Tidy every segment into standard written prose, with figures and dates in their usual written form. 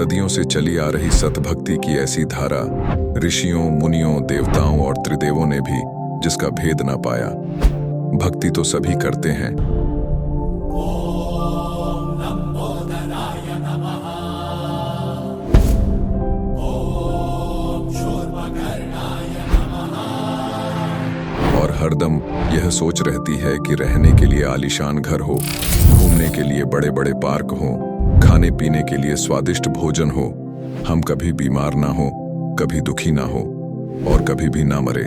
सदियों से चली आ रही सतभक्ति की ऐसी धारा, ऋषियों, मुनियों, देवताओं और त्रिदेवों ने भी जिसका भेद ना पाया। भक्ति तो सभी करते हैं, और हरदम यह सोच रहती है कि रहने के लिए आलीशान घर हो, घूमने के लिए बड़े बड़े पार्क हो, खाने पीने के लिए स्वादिष्ट भोजन हो, हम कभी बीमार ना हो, कभी दुखी ना हो और कभी भी ना मरे।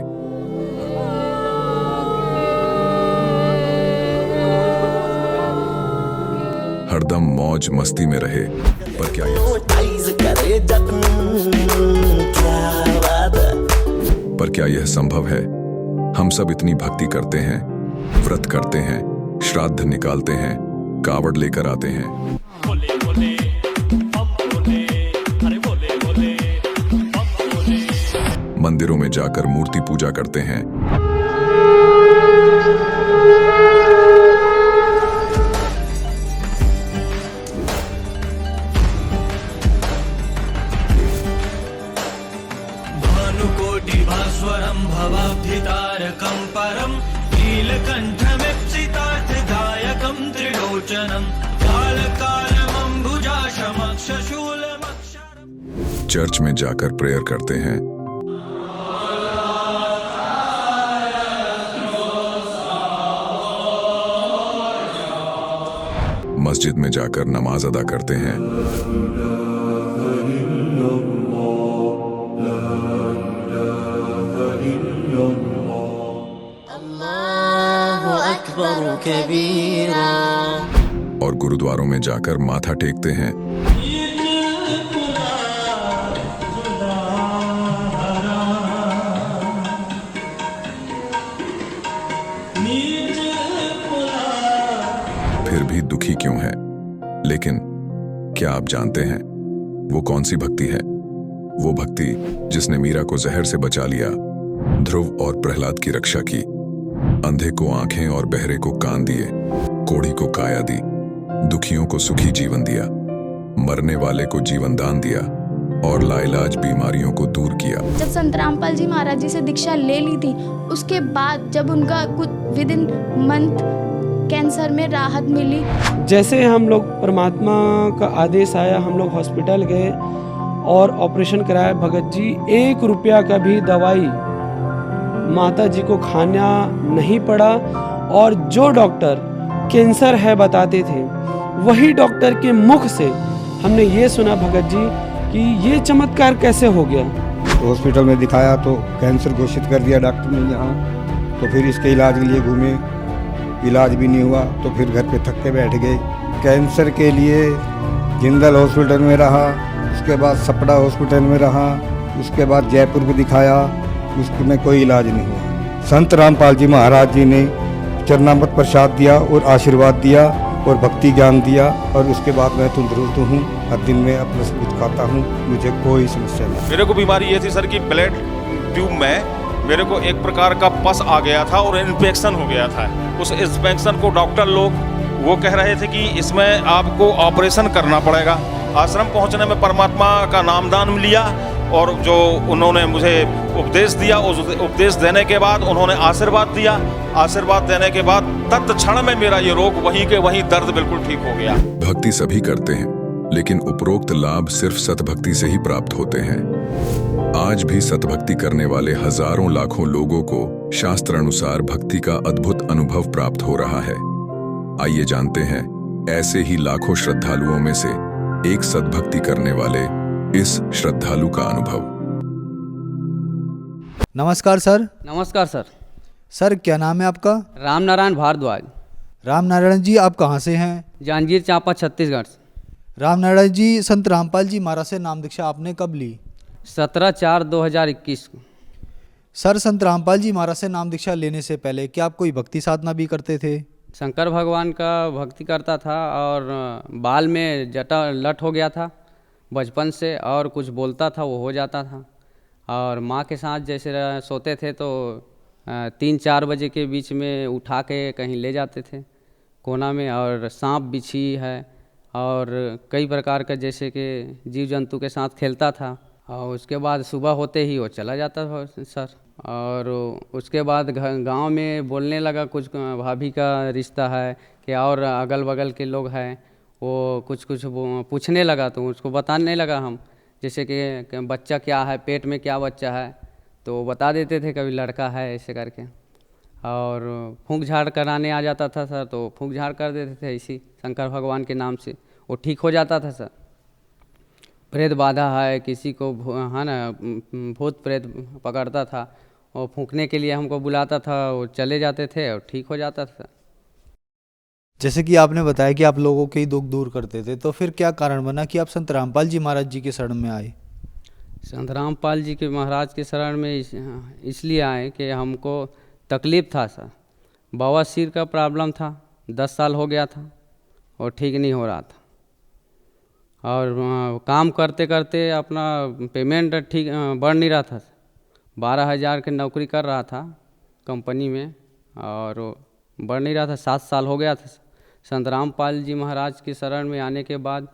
हरदम मौज मस्ती में रहे। पर क्या यह संभव है? हम सब इतनी भक्ति करते हैं, व्रत करते हैं, श्राद्ध निकालते हैं, कावड़ लेकर आते हैं, मंदिरों में जाकर मूर्ति पूजा करते हैं, भानुकोटिभास्वरं भवाब्धितारकं परं नीलकण्ठमीप्सितार्थदायकं त्रिलोचनं कालकालमम्बुजाशमक्षशूलमक्षरम्। चर्च में जाकर प्रेयर करते हैं, मस्जिद में जाकर नमाज अदा करते हैं, अल्लाहु अकबर कबीरा, और गुरुद्वारों में जाकर माथा टेकते हैं, फिर भी दुखी क्यों है? लेकिन क्या आप जानते हैं वो कौन सी भक्ति है? वो भक्ति जिसने मीरा को जहर से बचा लिया, ध्रुव और प्रहलाद की रक्षा की, अंधे को आंखें और बहरे को कान दिए, कोढ़ी को काया दी, दुखियों को सुखी जीवन दिया, मरने वाले को जीवन दान दिया और लाइलाज बीमारियों को दूर किया। जब संत रामपाल जी महाराज जी से दीक्षा ले ली थी, उसके बाद जब उनका कुछ विद इन मंथ कैंसर में राहत मिली। जैसे हम लोग परमात्मा का आदेश आया, हम लोग हॉस्पिटल गए और ऑपरेशन कराया। भगत जी 1 रुपया का भी दवाई माता जी को खाना नहीं पड़ा, और जो डॉक्टर कैंसर है बताते थे, वही डॉक्टर के मुख से हमने ये सुना भगत जी कि ये चमत्कार कैसे हो गया। तो हॉस्पिटल में दिखाया तो कैंसर घोषित कर दिया डॉक्टर ने यहाँ। तो फिर इसके इलाज के लिए घूमे, इलाज भी नहीं हुआ, तो फिर घर पे थक के बैठ गए। कैंसर के लिए जिंदल हॉस्पिटल में रहा, उसके बाद सपड़ा हॉस्पिटल में रहा, उसके बाद जयपुर को दिखाया, उसमें कोई इलाज नहीं हुआ। संत रामपाल जी महाराज जी ने चरणामृत प्रसाद दिया और आशीर्वाद दिया और भक्ति ज्ञान दिया, और उसके बाद मैं तंदुरुस्त हूँ। हर दिन में अपना सब कुछ खाता हूँ, मुझे कोई समस्या नहीं। मेरे को बीमारी ये थी सर कि ब्लड ट्यूब में मेरे को एक प्रकार का पस आ गया था और इन्फेक्शन हो गया था। उस इन्फेक्शन को डॉक्टर लोग वो कह रहे थे कि इसमें आपको ऑपरेशन करना पड़ेगा। आश्रम पहुंचने में परमात्मा का नामदान लिया और जो उन्होंने मुझे उपदेश दिया, उस उपदेश देने के बाद उन्होंने आशीर्वाद दिया। आशीर्वाद देने के बाद तत्क्षण में मेरा ये रोग वहीं के वहीं दर्द बिल्कुल ठीक हो गया। भक्ति सभी करते हैं, लेकिन उपरोक्त लाभ सिर्फ सतभक्ति से ही प्राप्त होते हैं। आज भी सतभक्ति करने वाले हजारों लाखों लोगों को शास्त्र अनुसार भक्ति का अद्भुत अनुभव प्राप्त हो रहा है। आइए जानते हैं ऐसे ही लाखों श्रद्धालुओं में से एक सतभक्ति करने वाले इस श्रद्धालु का अनुभव। नमस्कार सर। नमस्कार सर। सर क्या नाम है आपका? राम नारायण भारद्वाज। राम नारायण जी, आप कहाँ से हैं? जांजगीर चांपा, छत्तीसगढ़ से। राम नारायण जी, संत रामपाल जी महाराज से नाम दीक्षा आपने कब ली? 17/4/2021 को। सर, संत रामपाल जी महाराज से नाम दीक्षा लेने से पहले क्या आप कोई भक्ति साधना भी करते थे? शंकर भगवान का भक्ति करता था और बाल में जटा लट हो गया था बचपन से, और कुछ बोलता था वो हो जाता था। और माँ के साथ जैसे सोते थे तो 3-4 बजे के बीच में उठा के कहीं ले जाते थे कोना में, और सांप बिच्छी है और कई प्रकार का जैसे कि जीव जंतु के साथ खेलता था। और उसके बाद सुबह होते ही वो चला जाता था सर। और उसके बाद गांव में बोलने लगा कुछ भाभी का रिश्ता है कि और अगल बगल के लोग हैं, वो कुछ कुछ पूछने लगा तो उसको बताने लगा हम, जैसे कि बच्चा क्या है, पेट में क्या बच्चा है, तो बता देते थे कभी लड़का है ऐसे करके। और फूंक झाड़ कराने आ जाता था सर, तो फूंक झाड़ कर देते थे इसी शंकर भगवान के नाम से, वो ठीक हो जाता था सर। प्रेत बाधा है, किसी को है ना भूत प्रेत पकड़ता था, और फूंकने के लिए हमको बुलाता था, वो चले जाते थे और ठीक हो जाता था। जैसे कि आपने बताया कि आप लोगों के ही दुख दूर करते थे, तो फिर क्या कारण बना कि आप संत रामपाल जी महाराज जी के शरण में आए? संत रामपाल जी के महाराज के शरण में इसलिए आए कि हमको तकलीफ़ था सर, बवासीर का प्रॉब्लम था, 10 साल हो गया था और ठीक नहीं हो रहा था। और काम करते करते अपना पेमेंट ठीक बढ़ नहीं रहा था। 12,000 की नौकरी कर रहा था कंपनी में और बढ़ नहीं रहा था, 7 साल हो गया था। संत रामपाल जी महाराज की शरण में आने के बाद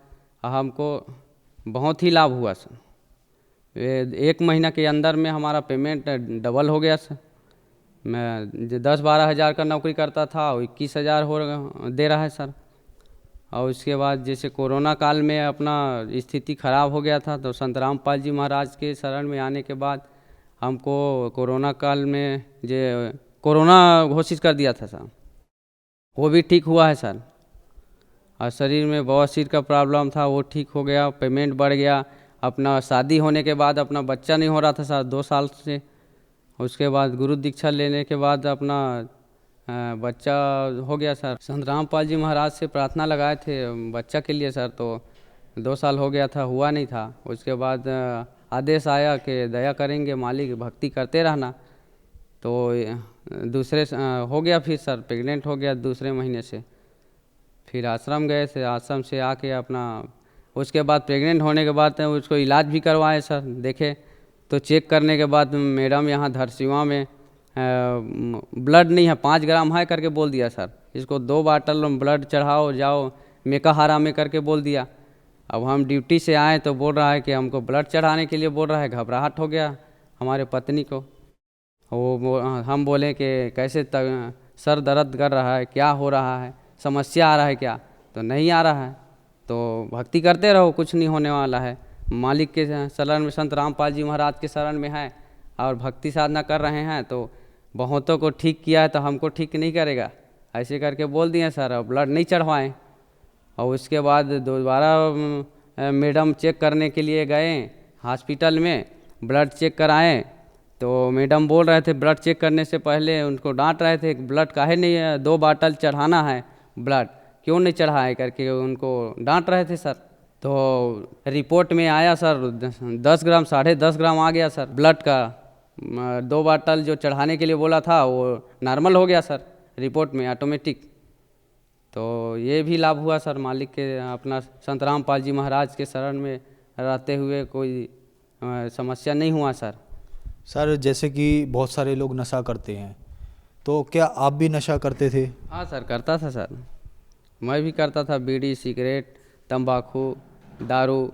हमको बहुत ही लाभ हुआ सर। 1 महीना के अंदर में हमारा पेमेंट डबल हो गया सर। मैं 10-12 हज़ार का नौकरी करता था, 21,000 हो दे रहा है सर। और उसके बाद जैसे कोरोना काल में अपना स्थिति ख़राब हो गया था, तो संत रामपाल जी महाराज के शरण में आने के बाद हमको कोरोना काल में जो कोरोना घोषित कर दिया था सर, वो भी ठीक हुआ है सर। और शरीर में बवासीर का प्रॉब्लम था, वो ठीक हो गया, पेमेंट बढ़ गया। अपना शादी होने के बाद अपना बच्चा नहीं हो रहा था सर 2 साल से। उसके बाद गुरु दीक्षा लेने के बाद अपना बच्चा हो गया सर। संत रामपाल जी महाराज से प्रार्थना लगाए थे बच्चा के लिए सर, तो 2 साल हो गया था, हुआ नहीं था। उसके बाद आदेश आया कि दया करेंगे मालिक, भक्ति करते रहना। तो दूसरे हो गया फिर सर, प्रेग्नेंट हो गया दूसरे महीने से। फिर आश्रम गए थे, आश्रम से आके अपना उसके बाद प्रेग्नेंट होने के बाद उसको इलाज भी करवाए सर। देखे तो चेक करने के बाद मैडम यहाँ धरसीवा में ब्लड नहीं है, 5 ग्राम है करके बोल दिया सर। इसको 2 बाटल ब्लड चढ़ाओ जाओ मेकाहारा में करके बोल दिया। अब हम ड्यूटी से आए तो बोल रहा है कि हमको ब्लड चढ़ाने के लिए बोल रहा है। घबराहट हो गया हमारे पत्नी को। हम बोले कि कैसे सर दर्द कर रहा है, क्या हो रहा है, समस्या आ रहा है क्या? तो नहीं आ रहा है, तो भक्ति करते रहो, कुछ नहीं होने वाला है। मालिक के शरण में, संत रामपाल जी महाराज के शरण में है और भक्ति साधना कर रहे हैं, तो बहुतों को ठीक किया है, तो हमको ठीक नहीं करेगा, ऐसे करके बोल दिए सर। और ब्लड नहीं चढ़वाएं। और उसके बाद दोबारा मैडम चेक करने के लिए गए हॉस्पिटल में, ब्लड चेक कराएं, तो मैडम बोल रहे थे ब्लड चेक करने से पहले उनको डांट रहे थे, ब्लड काहे नहीं 2 बाटल चढ़ाना है, ब्लड क्यों नहीं चढ़ाए करके उनको डांट रहे थे सर। तो रिपोर्ट में आया सर 10 ग्राम 10.5 ग्राम आ गया सर ब्लड का। 2 बाटल जो चढ़ाने के लिए बोला था वो नॉर्मल हो गया सर रिपोर्ट में, ऑटोमेटिक। तो ये भी लाभ हुआ सर मालिक के, अपना संत रामपाल जी महाराज के शरण में रहते हुए कोई समस्या नहीं हुआ सर। सर जैसे कि बहुत सारे लोग नशा करते हैं, तो क्या आप भी नशा करते थे? हाँ सर, करता था सर, मैं भी करता था। बीड़ी, सिगरेट, तंबाकू, दारू,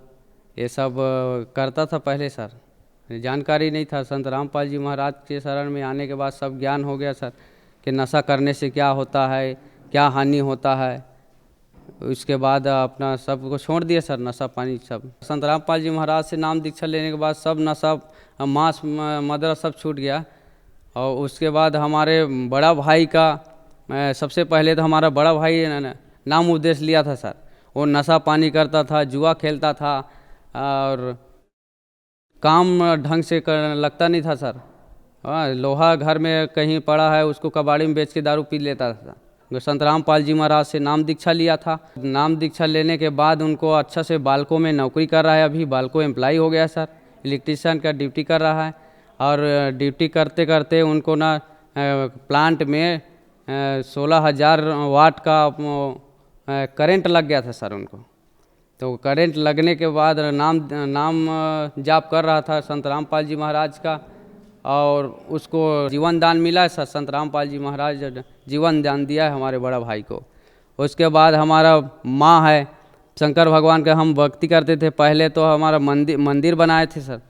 ये सब करता था पहले सर। जानकारी नहीं था। संत रामपाल जी महाराज के शरण में आने के बाद सब ज्ञान हो गया सर कि नशा करने से क्या होता है, क्या हानि होता है। उसके बाद अपना सब को छोड़ दिया सर, नशा पानी सब। संत रामपाल जी महाराज से नाम दीक्षा लेने के बाद सब नशा, मांस मदिरा सब छूट गया। और उसके बाद हमारे बड़ा भाई का, सबसे पहले तो हमारा बड़ा भाई नाम उपदेश लिया था सर। वो नशा पानी करता था, जुआ खेलता था और काम ढंग से लगता नहीं था सर। लोहा घर में कहीं पड़ा है, उसको कबाड़ी में बेच के दारू पी लेता था। संत रामपाल जी महाराज से नाम दीक्षा लिया था। नाम दीक्षा लेने के बाद उनको अच्छा से बालको में नौकरी कर रहा है। अभी बालको एम्प्लॉय हो गया सर, इलेक्ट्रीशियन का ड्यूटी कर रहा है। और ड्यूटी करते करते उनको ना प्लांट में 16,000 वाट का करंट लग गया था सर उनको। तो करंट लगने के बाद नाम जाप कर रहा था संत रामपाल जी महाराज का, और उसको जीवन दान मिला है सर। संत रामपाल जी महाराज जीवन दान दिया है हमारे बड़ा भाई को। उसके बाद हमारा माँ है, शंकर भगवान का हम भक्ति करते थे। पहले तो हमारा मंदिर बनाए थे सर,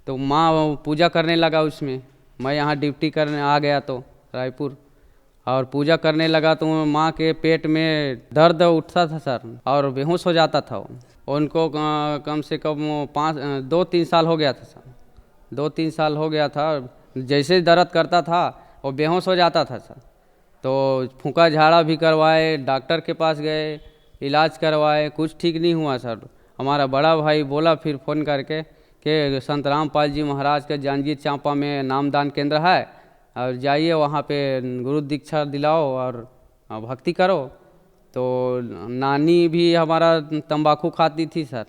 तो माँ पूजा करने लगा उसमें। मैं यहाँ ड्यूटी करने आ गया तो रायपुर, और पूजा करने लगा तो माँ के पेट में दर्द उठता था सर, और बेहोश हो जाता था वो। उनको कम से कम 2-3 साल हो गया था सर, 2-3 साल हो गया था। जैसे दर्द करता था वो बेहोश हो जाता था सर। तो फूंका झाड़ा भी करवाए, डॉक्टर के पास गए, इलाज करवाए, कुछ ठीक नहीं हुआ सर। हमारा बड़ा भाई बोला फिर फ़ोन करके कि संत रामपाल जी महाराज के जांजगीर चांपा में नामदान केंद्र है, और जाइए वहाँ पे गुरु दीक्षा दिलाओ और भक्ति करो। तो नानी भी हमारा तंबाकू खाती थी सर,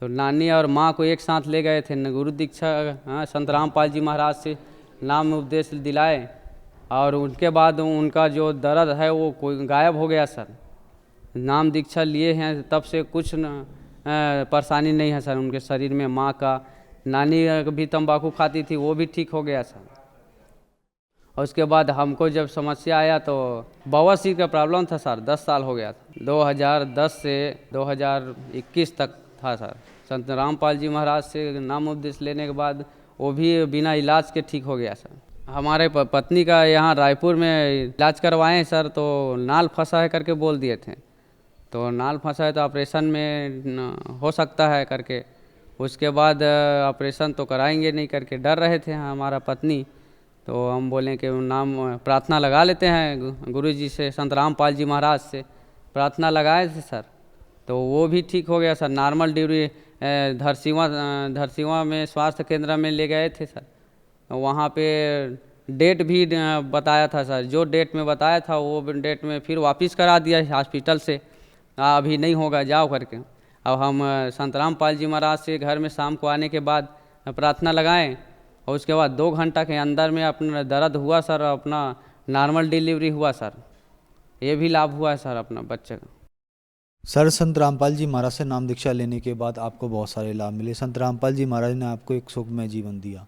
तो नानी और माँ को एक साथ ले गए थे गुरु दीक्षा संत रामपाल जी महाराज से नाम उपदेश दिलाए, और उनके बाद उनका जो दर्द है वो कोई गायब हो गया सर। नाम दीक्षा लिए हैं तब से कुछ परेशानी नहीं है सर उनके शरीर में। माँ का, नानी भी तंबाकू खाती थी, वो भी ठीक हो गया सर। और उसके बाद हमको जब समस्या आया तो बवासीर का प्रॉब्लम था सर, 10 साल हो गया था। 2010 से 2021 तक था सर। संत रामपाल जी महाराज से नाम उपदेश लेने के बाद वो भी बिना इलाज के ठीक हो गया सर। हमारे पत्नी का यहाँ रायपुर में इलाज करवाएं सर, तो नाल फंसा है करके बोल दिए थे। तो नाल फंसा है तो ऑपरेशन में हो सकता है करके, उसके बाद ऑपरेशन तो कराएंगे नहीं करके डर रहे थे हमारा पत्नी। तो हम बोलें कि नाम प्रार्थना लगा लेते हैं गुरु जी से, संत रामपाल जी महाराज से प्रार्थना लगाए थे सर, तो वो भी ठीक हो गया सर। नॉर्मल डिलीवरी धरसीवा में स्वास्थ्य केंद्र में ले गए थे सर। वहाँ पे डेट भी बताया था सर, जो डेट में बताया था वो डेट में फिर वापस करा दिया हॉस्पिटल से, अभी नहीं होगा जाओ करके। अब हम संत रामपाल जी महाराज से घर में शाम को आने के बाद प्रार्थना लगाएं, और उसके बाद 2 घंटा के अंदर में अपना दर्द हुआ सर, अपना नॉर्मल डिलीवरी हुआ सर। ये भी लाभ हुआ है सर अपना बच्चे का। सर, संत रामपाल जी महाराज से नाम दीक्षा लेने के बाद आपको बहुत सारे लाभ मिले। संत रामपाल जी महाराज ने आपको एक सुखमय जीवन दिया।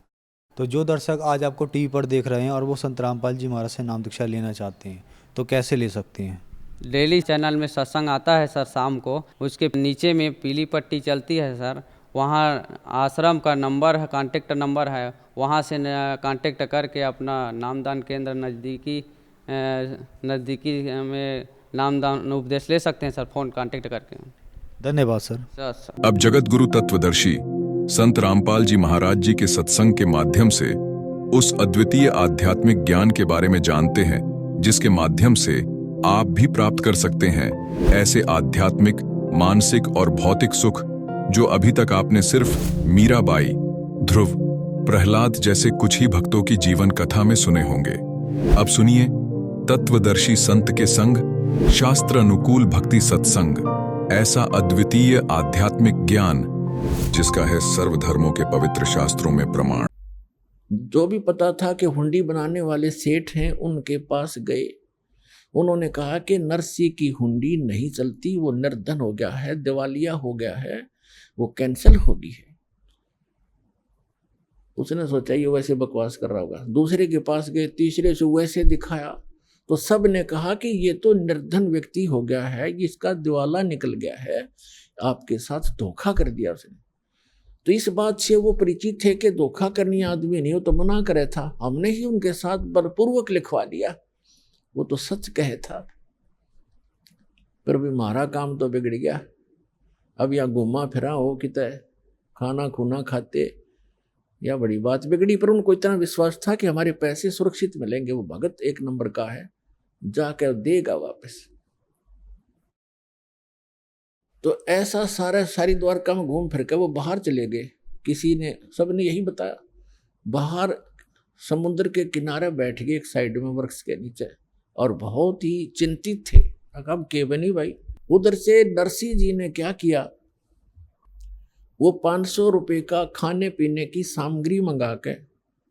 तो जो दर्शक आज आपको टीवी पर देख रहे हैं और वो संत रामपाल जी महाराज से नाम दीक्षा लेना चाहते हैं, तो कैसे ले सकते हैं? डेली चैनल में सत्संग आता है सर शाम को, उसके नीचे में पीली पट्टी चलती है सर, वहाँ आश्रम का नंबर है, कांटेक्ट नंबर है, वहाँ से कांटेक्ट करके अपना नामदान केंद्र नज़दीकी में नामदान उपदेश ले सकते हैं सर, फ़ोन कांटेक्ट करके। धन्यवाद सर। सर अब जगत गुरु तत्वदर्शी संत रामपाल जी महाराज जी के सत्संग के माध्यम से उस अद्वितीय आध्यात्मिक ज्ञान के बारे में जानते हैं जिसके माध्यम से आप भी प्राप्त कर सकते हैं ऐसे आध्यात्मिक, मानसिक और भौतिक सुख जो अभी तक आपने सिर्फ मीराबाई, ध्रुव, प्रहलाद जैसे कुछ ही भक्तों की जीवन कथा में सुने होंगे। अब सुनिए तत्वदर्शी संत के संग शास्त्र अनुकूल भक्ति सत्संग, ऐसा अद्वितीय आध्यात्मिक ज्ञान जिसका है सर्वधर्मों के पवित्र शास्त्रों में प्रमाण। जो भी पता था कि हुंडी बनाने वाले सेठ हैं, उनके पास गए। उन्होंने कहा कि नरसी की हुंडी नहीं चलती, वो निर्धन हो गया है, दिवालिया हो गया है, वो कैंसिल होगी है। उसने सोचा ये वैसे बकवास कर रहा होगा। दूसरे के पास गए, तीसरे से वैसे दिखाया, तो सब ने कहा कि ये तो निर्धन व्यक्ति हो गया है, इसका दिवाला निकल गया है, आपके साथ धोखा कर दिया उसने। तो इस बात से वो परिचित थे कि धोखा करनी आदमी नहीं, हो तो मना करे था, हमने ही उनके साथ बलपूर्वक लिखवा दिया, वो तो सच कहे था। पर भी हमारा काम तो बिगड़ गया। अब या घूमा फिरा हो कितने खाना खूना खाते, या बड़ी बात बिगड़ी। पर उनको इतना विश्वास था कि हमारे पैसे सुरक्षित मिलेंगे, वो भगत 1 नंबर का है, जाकर देगा वापस। तो ऐसा सारी द्वारका में घूम फिर के वो बाहर चले गए। किसी ने, सबने यही बताया, बाहर समुद्र के किनारे बैठ गए एक साइड में वृक्ष के नीचे, और बहुत ही चिंतित थे। अब केवनी भाई, उधर से नरसी जी ने क्या किया, वो 500 रुपये का खाने पीने की सामग्री मंगा के,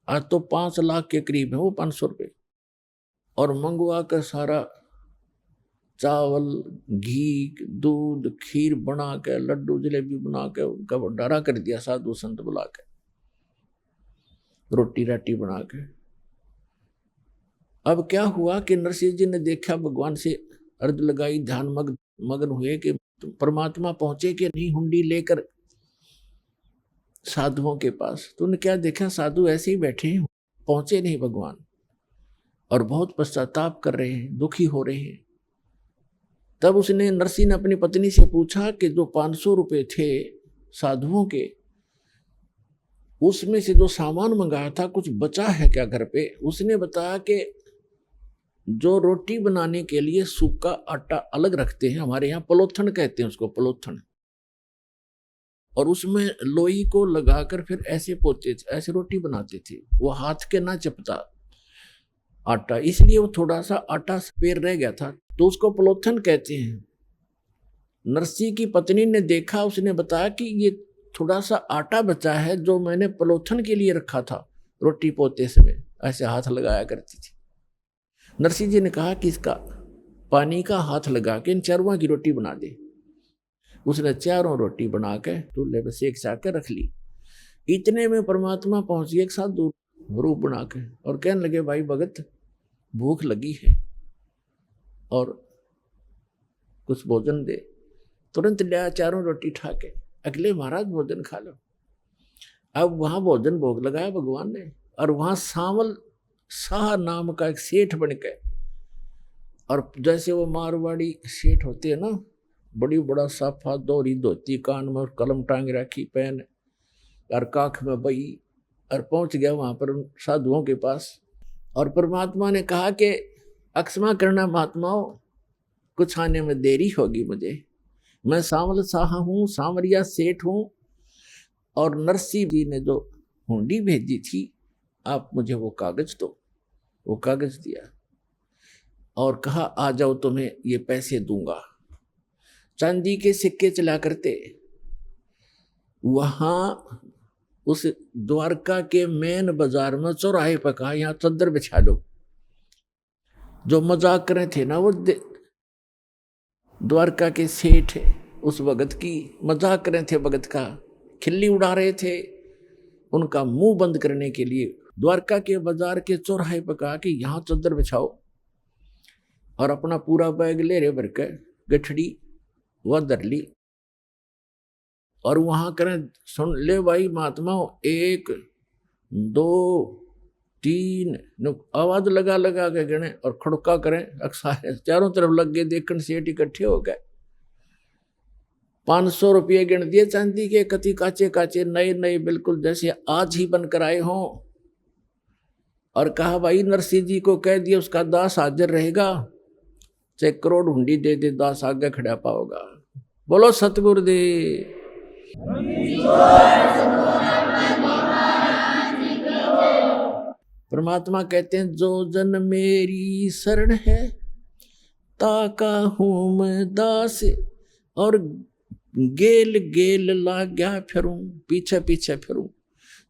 आज तो 5 लाख के करीब है वो 500 रुपये, और मंगवा कर सारा चावल, घी, दूध, खीर बना के, लड्डू जलेबी बना के उनका भंडारा कर दिया, साधु संत बुला के, रोटी राटी बना के। अब क्या हुआ कि नरसिंह जी ने देखा, भगवान से अर्ज लगाई, ध्यान मग्न हुए कि तो परमात्मा पहुंचे कि नहीं हुंडी लेकर साधुओं के पास? तो उन्हें क्या देखा, साधु ऐसे ही बैठे हैं, पहुंचे नहीं भगवान, और बहुत पश्चाताप कर रहे हैं, दुखी हो रहे हैं। तब उसने, नरसिंह ने अपनी पत्नी से पूछा कि जो 500 रुपये थे साधुओं के, उसमें से जो सामान मंगाया था कुछ बचा है क्या घर पे? उसने बताया कि जो रोटी बनाने के लिए सूखा आटा अलग रखते हैं, हमारे यहाँ पलोथन कहते हैं उसको, पलोथन, और उसमें लोई को लगाकर फिर ऐसे पोते थे, ऐसे रोटी बनाते थे, वो हाथ के ना चपता आटा, इसलिए वो थोड़ा सा आटा स्पेयर रह गया था, तो उसको पलोथन कहते हैं। नरसिंह की पत्नी ने देखा, उसने बताया कि ये थोड़ा सा आटा बचा है जो मैंने पलोथन के लिए रखा था, रोटी पोते समय ऐसे हाथ लगाया करती थी। नरसिंह जी ने कहा कि इसका पानी का हाथ लगा के इन चारों की रोटी बना दे। उसने चारों रोटी बना के चूल्हे पर सेक सा के रख ली। इतने में परमात्मा पहुंच गए एक साथ रूप बना के, और कहने लगे, भाई भगत भूख लगी है और कुछ भोजन दे। तुरंत लिया चारों रोटी ठा के, अगले महाराज भोजन खा लो। अब वहां भोजन भोग लगाया भगवान ने, और वहां सांवल शाह नाम का एक सेठ बन गए, और जैसे वो मारवाड़ी सेठ होते हैं ना, बड़ी बड़ा साफा दोहरी धोती, कान में कलम टांग रखी, पेन और काख में बही, और पहुंच गया वहां पर साधुओं के पास। और परमात्मा ने कहा कि अक्षमा करना महात्माओं, कुछ आने में देरी होगी मुझे, मैं सांवल शाह हूँ, सांवरिया सेठ हूँ, और नरसिंह जी ने जो हुंडी भेजी थी, आप मुझे वो कागज दो। वो कागज दिया और कहा, आ जाओ, तुम्हें ये पैसे दूंगा। चांदी के सिक्के चला करते। वहां उस द्वारका के मेन बाजार में चौराहे पर कहा, यहाँ चद्दर बिछा लो। जो मजाक कर रहे थे ना, वो द्वारका के सेठ उस भगत की मजाक कर रहे थे, भगत का खिल्ली उड़ा रहे थे। उनका मुंह बंद करने के लिए द्वारका के बाजार के चौराहे पर कहा कि यहाँ चद्दर बिछाओ, और अपना पूरा बैग ले रहे भर के, गठड़ी वह धर ली, और वहां करें, सुन ले भाई महात्माओं, 1 2 3 आवाज लगा लगा के गिने और खड़का करें, अक्सर चारों तरफ लग गए, देखने सेठ इकट्ठे हो गए। 500 रुपये गिन दिए चांदी के, कति काचे काचे नए नए, बिल्कुल जैसे आज ही बनकर आए हों। और कहा, भाई नरसिंह जी को कह दिया उसका दास हाजिर रहेगा, चाहे करोड़ हुंडी दे दे, दास आगे खड़ा पाओगा। बोलो सतगुरुदेव। परमात्मा कहते हैं, जो जन मेरी शरण है ताका हूं मैं दास, और गेल गेल लाग्या फिरूं, पीछे पीछे फिरूं,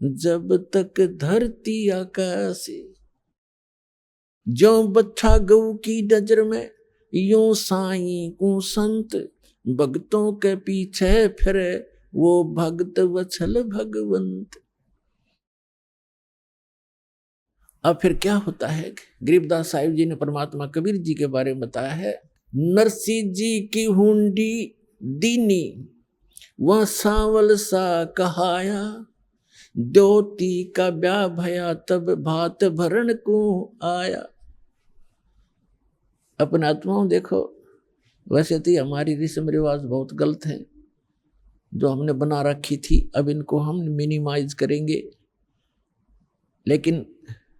जब तक धरती आकाश। जो बच्चा गऊ की नजर में, यूं साईं को संत, भक्तों के पीछे फिरे वो भक्त वत्सल भगवंत। अब फिर क्या होता है? गरीबदास साहिब जी ने परमात्मा कबीर जी के बारे में बताया है, नरसिंह जी की हुंडी दीनी, वह सांवल सा कहाया, द्योती का ब्याह भया, तब भात भरण को आया। अपने आत्माओं देखो, वैसे तो हमारी रस्म रिवाज बहुत गलत है जो हमने बना रखी थी, अब इनको हम मिनिमाइज करेंगे। लेकिन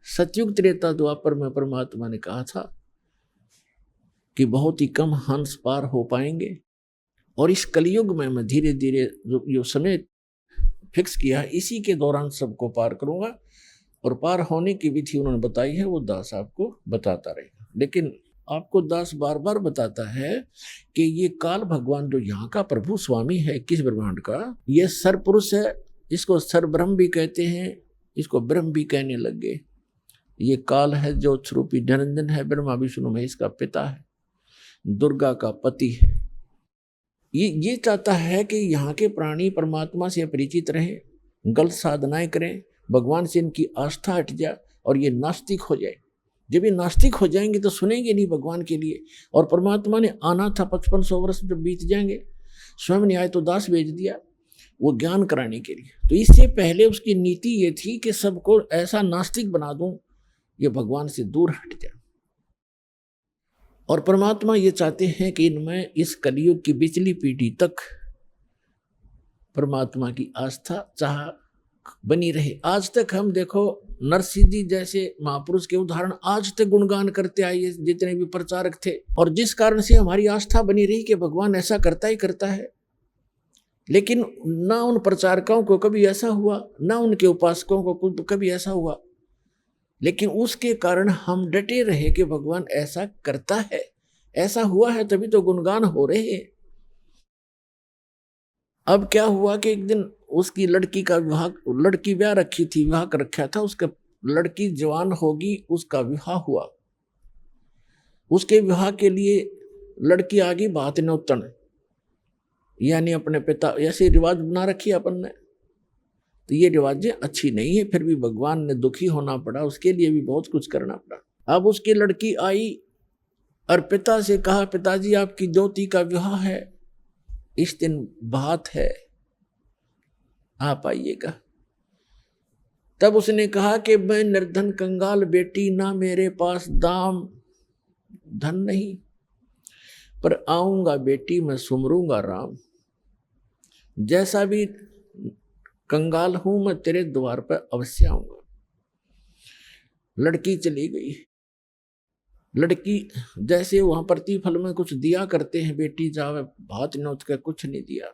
सतयुग त्रेता द्वापर में परमात्मा ने कहा था कि बहुत ही कम हंस पार हो पाएंगे, और इस कलयुग में मैं धीरे धीरे जो समय फिक्स किया है, इसी के दौरान सबको पार करूंगा, और पार होने की विधि उन्होंने बताई है, वो दास आपको बताता रहेगा। लेकिन आपको दास बार बार बताता है कि ये काल भगवान जो यहाँ का प्रभु स्वामी है 21 ब्रह्मांड का, ये सरपुरुष है, इसको सरब्रह्म भी कहते हैं, इसको ब्रह्म भी कहने लग गए। ये काल है जो स्वरूपी निरंजन है, ब्रह्मा विष्णु महेश का पिता है, दुर्गा का पति है। ये चाहता है कि यहाँ के प्राणी परमात्मा से परिचित रहें, गलत साधनाएं करें, भगवान से इनकी आस्था हट जाए और ये नास्तिक हो जाए। जब ये नास्तिक हो जाएंगे तो सुनेंगे नहीं भगवान के लिए, और परमात्मा ने आना था 5500 वर्ष जब बीत जाएंगे स्वयं ने आए तो दास भेज दिया वो ज्ञान कराने के लिए। तो इससे पहले उसकी नीति ये थी कि सबको ऐसा नास्तिक बना दूं ये भगवान से दूर हट जाए। और परमात्मा ये चाहते हैं कि इनमें इस कलयुग की पिछली पीढ़ी तक परमात्मा की आस्था चाह बनी रहे। आज तक हम देखो नरसिंह जी जैसे महापुरुष के उदाहरण आज तक गुणगान करते आए जितने भी प्रचारक थे, और जिस कारण से हमारी आस्था बनी रही कि भगवान ऐसा करता ही करता है। लेकिन ना उन प्रचारकों को कभी ऐसा हुआ, ना उनके उपासकों को कभी ऐसा हुआ, लेकिन उसके कारण हम डटे रहे कि भगवान ऐसा करता है, ऐसा हुआ है तभी तो गुणगान हो रहे हैं। अब क्या हुआ कि एक दिन उसकी लड़की का विवाह, लड़की ब्याह रखी थी, विवाह कर रखा था उसका, लड़की जवान होगी, उसका विवाह हुआ। उसके विवाह के लिए लड़की आ गई बात नौतन, यानी अपने पिता, ऐसे रिवाज बना रखी अपन ने, तो ये रिवाजें अच्छी नहीं है, फिर भी भगवान ने दुखी होना पड़ा, उसके लिए भी बहुत कुछ करना पड़ा। अब उसकी लड़की आई और पिता से कहा, पिताजी आपकी ज्योति का विवाह है, इस दिन बात है, आप आइएगा। तब उसने कहा कि मैं निर्धन कंगाल बेटी, ना मेरे पास दाम धन नहीं, पर आऊंगा बेटी मैं सुमरूंगा राम। जैसा भी कंगाल हूं मैं तेरे द्वार पर अवश्य आऊंगा। लड़की चली गई। लड़की जैसे वहां प्रतिफल में कुछ दिया करते हैं, बेटी जावे भात नोच कर, कुछ नहीं दिया।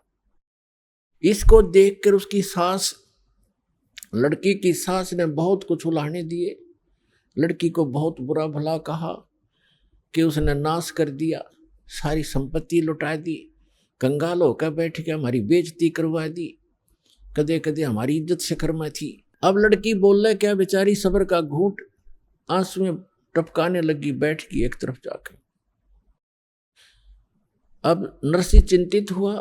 इसको देखकर उसकी सास, लड़की की सास ने बहुत कुछ उलाहने दिए, लड़की को बहुत बुरा भला कहा कि उसने नाश कर दिया, सारी संपत्ति लुटा दी, कंगाल होकर बैठ के हमारी बेइज्जती करवा दी, कदे कदे हमारी इज्जत शिखर में थी। अब लड़की बोल रहे क्या, बेचारी सब्र का घूंट आंसू में टपकाने लगी, बैठ गई एक तरफ जाकर। अब नरसिंह चिंतित हुआ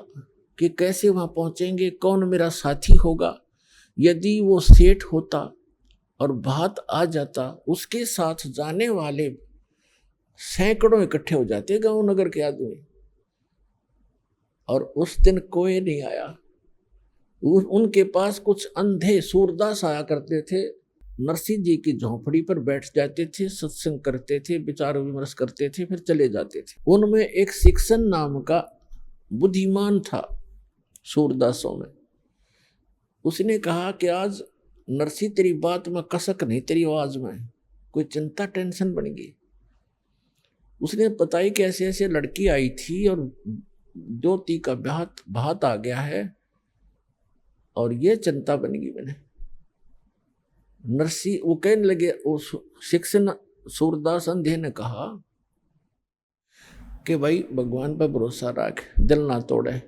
कि कैसे वहां पहुंचेंगे, कौन मेरा साथी होगा। यदि वो सेठ होता और भात आ जाता, उसके साथ जाने वाले सैकड़ों इकट्ठे हो जाते गांव नगर के आदमी, और उस दिन कोई नहीं आया। उनके पास कुछ अंधे सूरदास आया करते थे, नरसिंह जी की झोंपड़ी पर बैठ जाते थे, सत्संग करते थे, विचार विमर्श करते थे, फिर चले जाते थे। उनमें एक शिक्षण नाम का बुद्धिमान था सूरदासों में। उसने कहा कि आज नरसिंह तेरी बात में कसक नहीं, तेरी आवाज में कोई चिंता टेंशन बन गई। उसने बताई कि ऐसे ऐसे लड़की आई थी और ज्योति का भात आ गया है और ये चिंता बन गई मैंने। नरसिंह वो कहने लगे, उस शिक्षण सूरदास अंधे ने कहा कि भाई भगवान पर भरोसा रख, दिल ना तोड़े,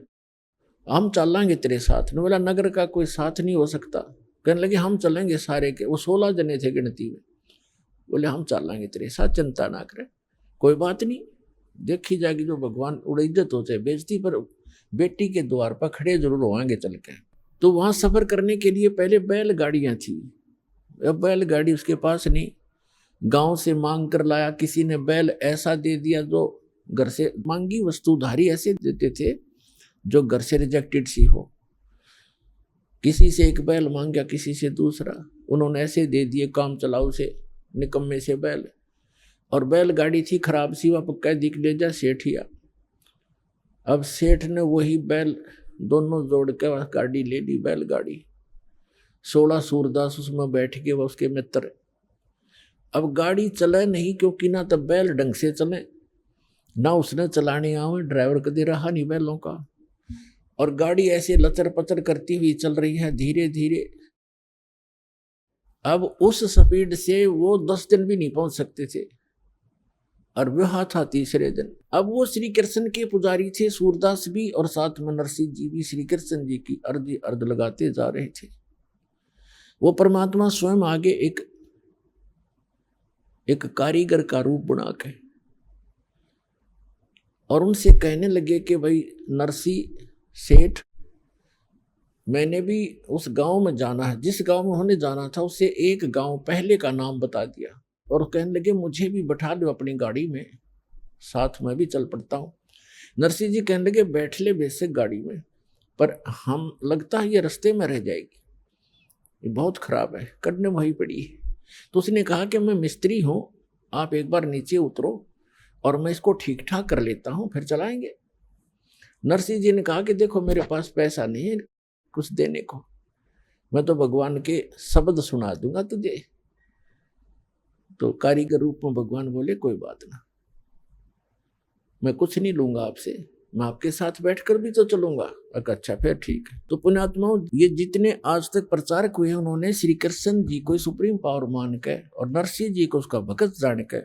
हम चलेंगे तेरे साथ। ने बोला नगर का कोई साथ नहीं हो सकता। कहने लगे हम चलेंगे सारे के, वो 16 जने थे गिनती में। बोले हम चलेंगे तेरे साथ, चिंता ना करे, कोई बात नहीं, देखी जाएगी जो भगवान उड़ इज्जत हो चाहे बेइज्जती, पर बेटी के द्वार पर खड़े जरूर होंगे चल के। तो वहां सफर करने के लिए पहले बैलगाड़ियां थी, अब बैलगाड़ी उसके पास नहीं, गांव से मांग कर लाया। किसी ने बैल ऐसा दे दिया जो घर से मांगी वस्तु उधारी ऐसे देते थे जो घर से रिजेक्टेड सी हो। किसी से एक बैल मांग गया, किसी से दूसरा, उन्होंने ऐसे दे दिए काम चलाऊ से, निकम्मे से बैल। और बैलगाड़ी थी खराब सी, वह पक्का दिख ले जा सेठिया। अब सेठ ने वही बैल दोनों जोड़ के गाड़ी ले ली, बैलगाड़ी। 16 सूरदास उसमें बैठ के, वह उसके मित्र। अब गाड़ी चले नहीं, क्योंकि ना तो बैल ढंग से चले, ना उसने चलाने आवे, ड्राइवर कदे रहा नहीं बैलों का, और गाड़ी ऐसे लचर पचर करती हुई चल रही है धीरे धीरे। अब उस स्पीड से वो 10 दिन भी नहीं पहुंच सकते थे, और विवाह था तीसरे दिन। अब वो श्री कृष्ण के पुजारी थे, सूरदास भी, और साथ में नरसिंह जी भी श्री कृष्ण जी की अर्ध लगाते जा रहे थे। वो परमात्मा स्वयं आगे एक कारीगर का रूप बना के और उनसे कहने लगे कि भाई नरसिंह सेठ, मैंने भी उस गांव में जाना है, जिस गांव में उन्होंने जाना था उससे एक गांव पहले का नाम बता दिया, और कहने लगे मुझे भी बैठा लो अपनी गाड़ी में, साथ में भी चल पड़ता हूँ। नरसिंह जी कहने लगे बैठ ले बेशक गाड़ी में, पर हम लगता है ये रास्ते में रह जाएगी, ये बहुत खराब है, करने वही पड़ी है। तो उसने कहा कि मैं मिस्त्री हूँ, आप एक बार नीचे उतरो और मैं इसको ठीक ठाक कर लेता हूँ, फिर चलाएंगे। नरसिंह जी ने कहा कि देखो मेरे पास पैसा नहीं है कुछ देने को, मैं तो भगवान के शब्द सुना दूंगा तुझे। तो कारीगर रूप में भगवान बोले कोई बात ना, मैं कुछ नहीं लूंगा आपसे, मैं आपके साथ बैठकर भी तो चलूंगा। अच्छा फिर ठीक है। तो पुण्यात्माओं, ये जितने आज तक प्रचारक हुए उन्होंने श्री कृष्ण जी को सुप्रीम पावर मान के और नरसिंह जी को उसका भगत जान के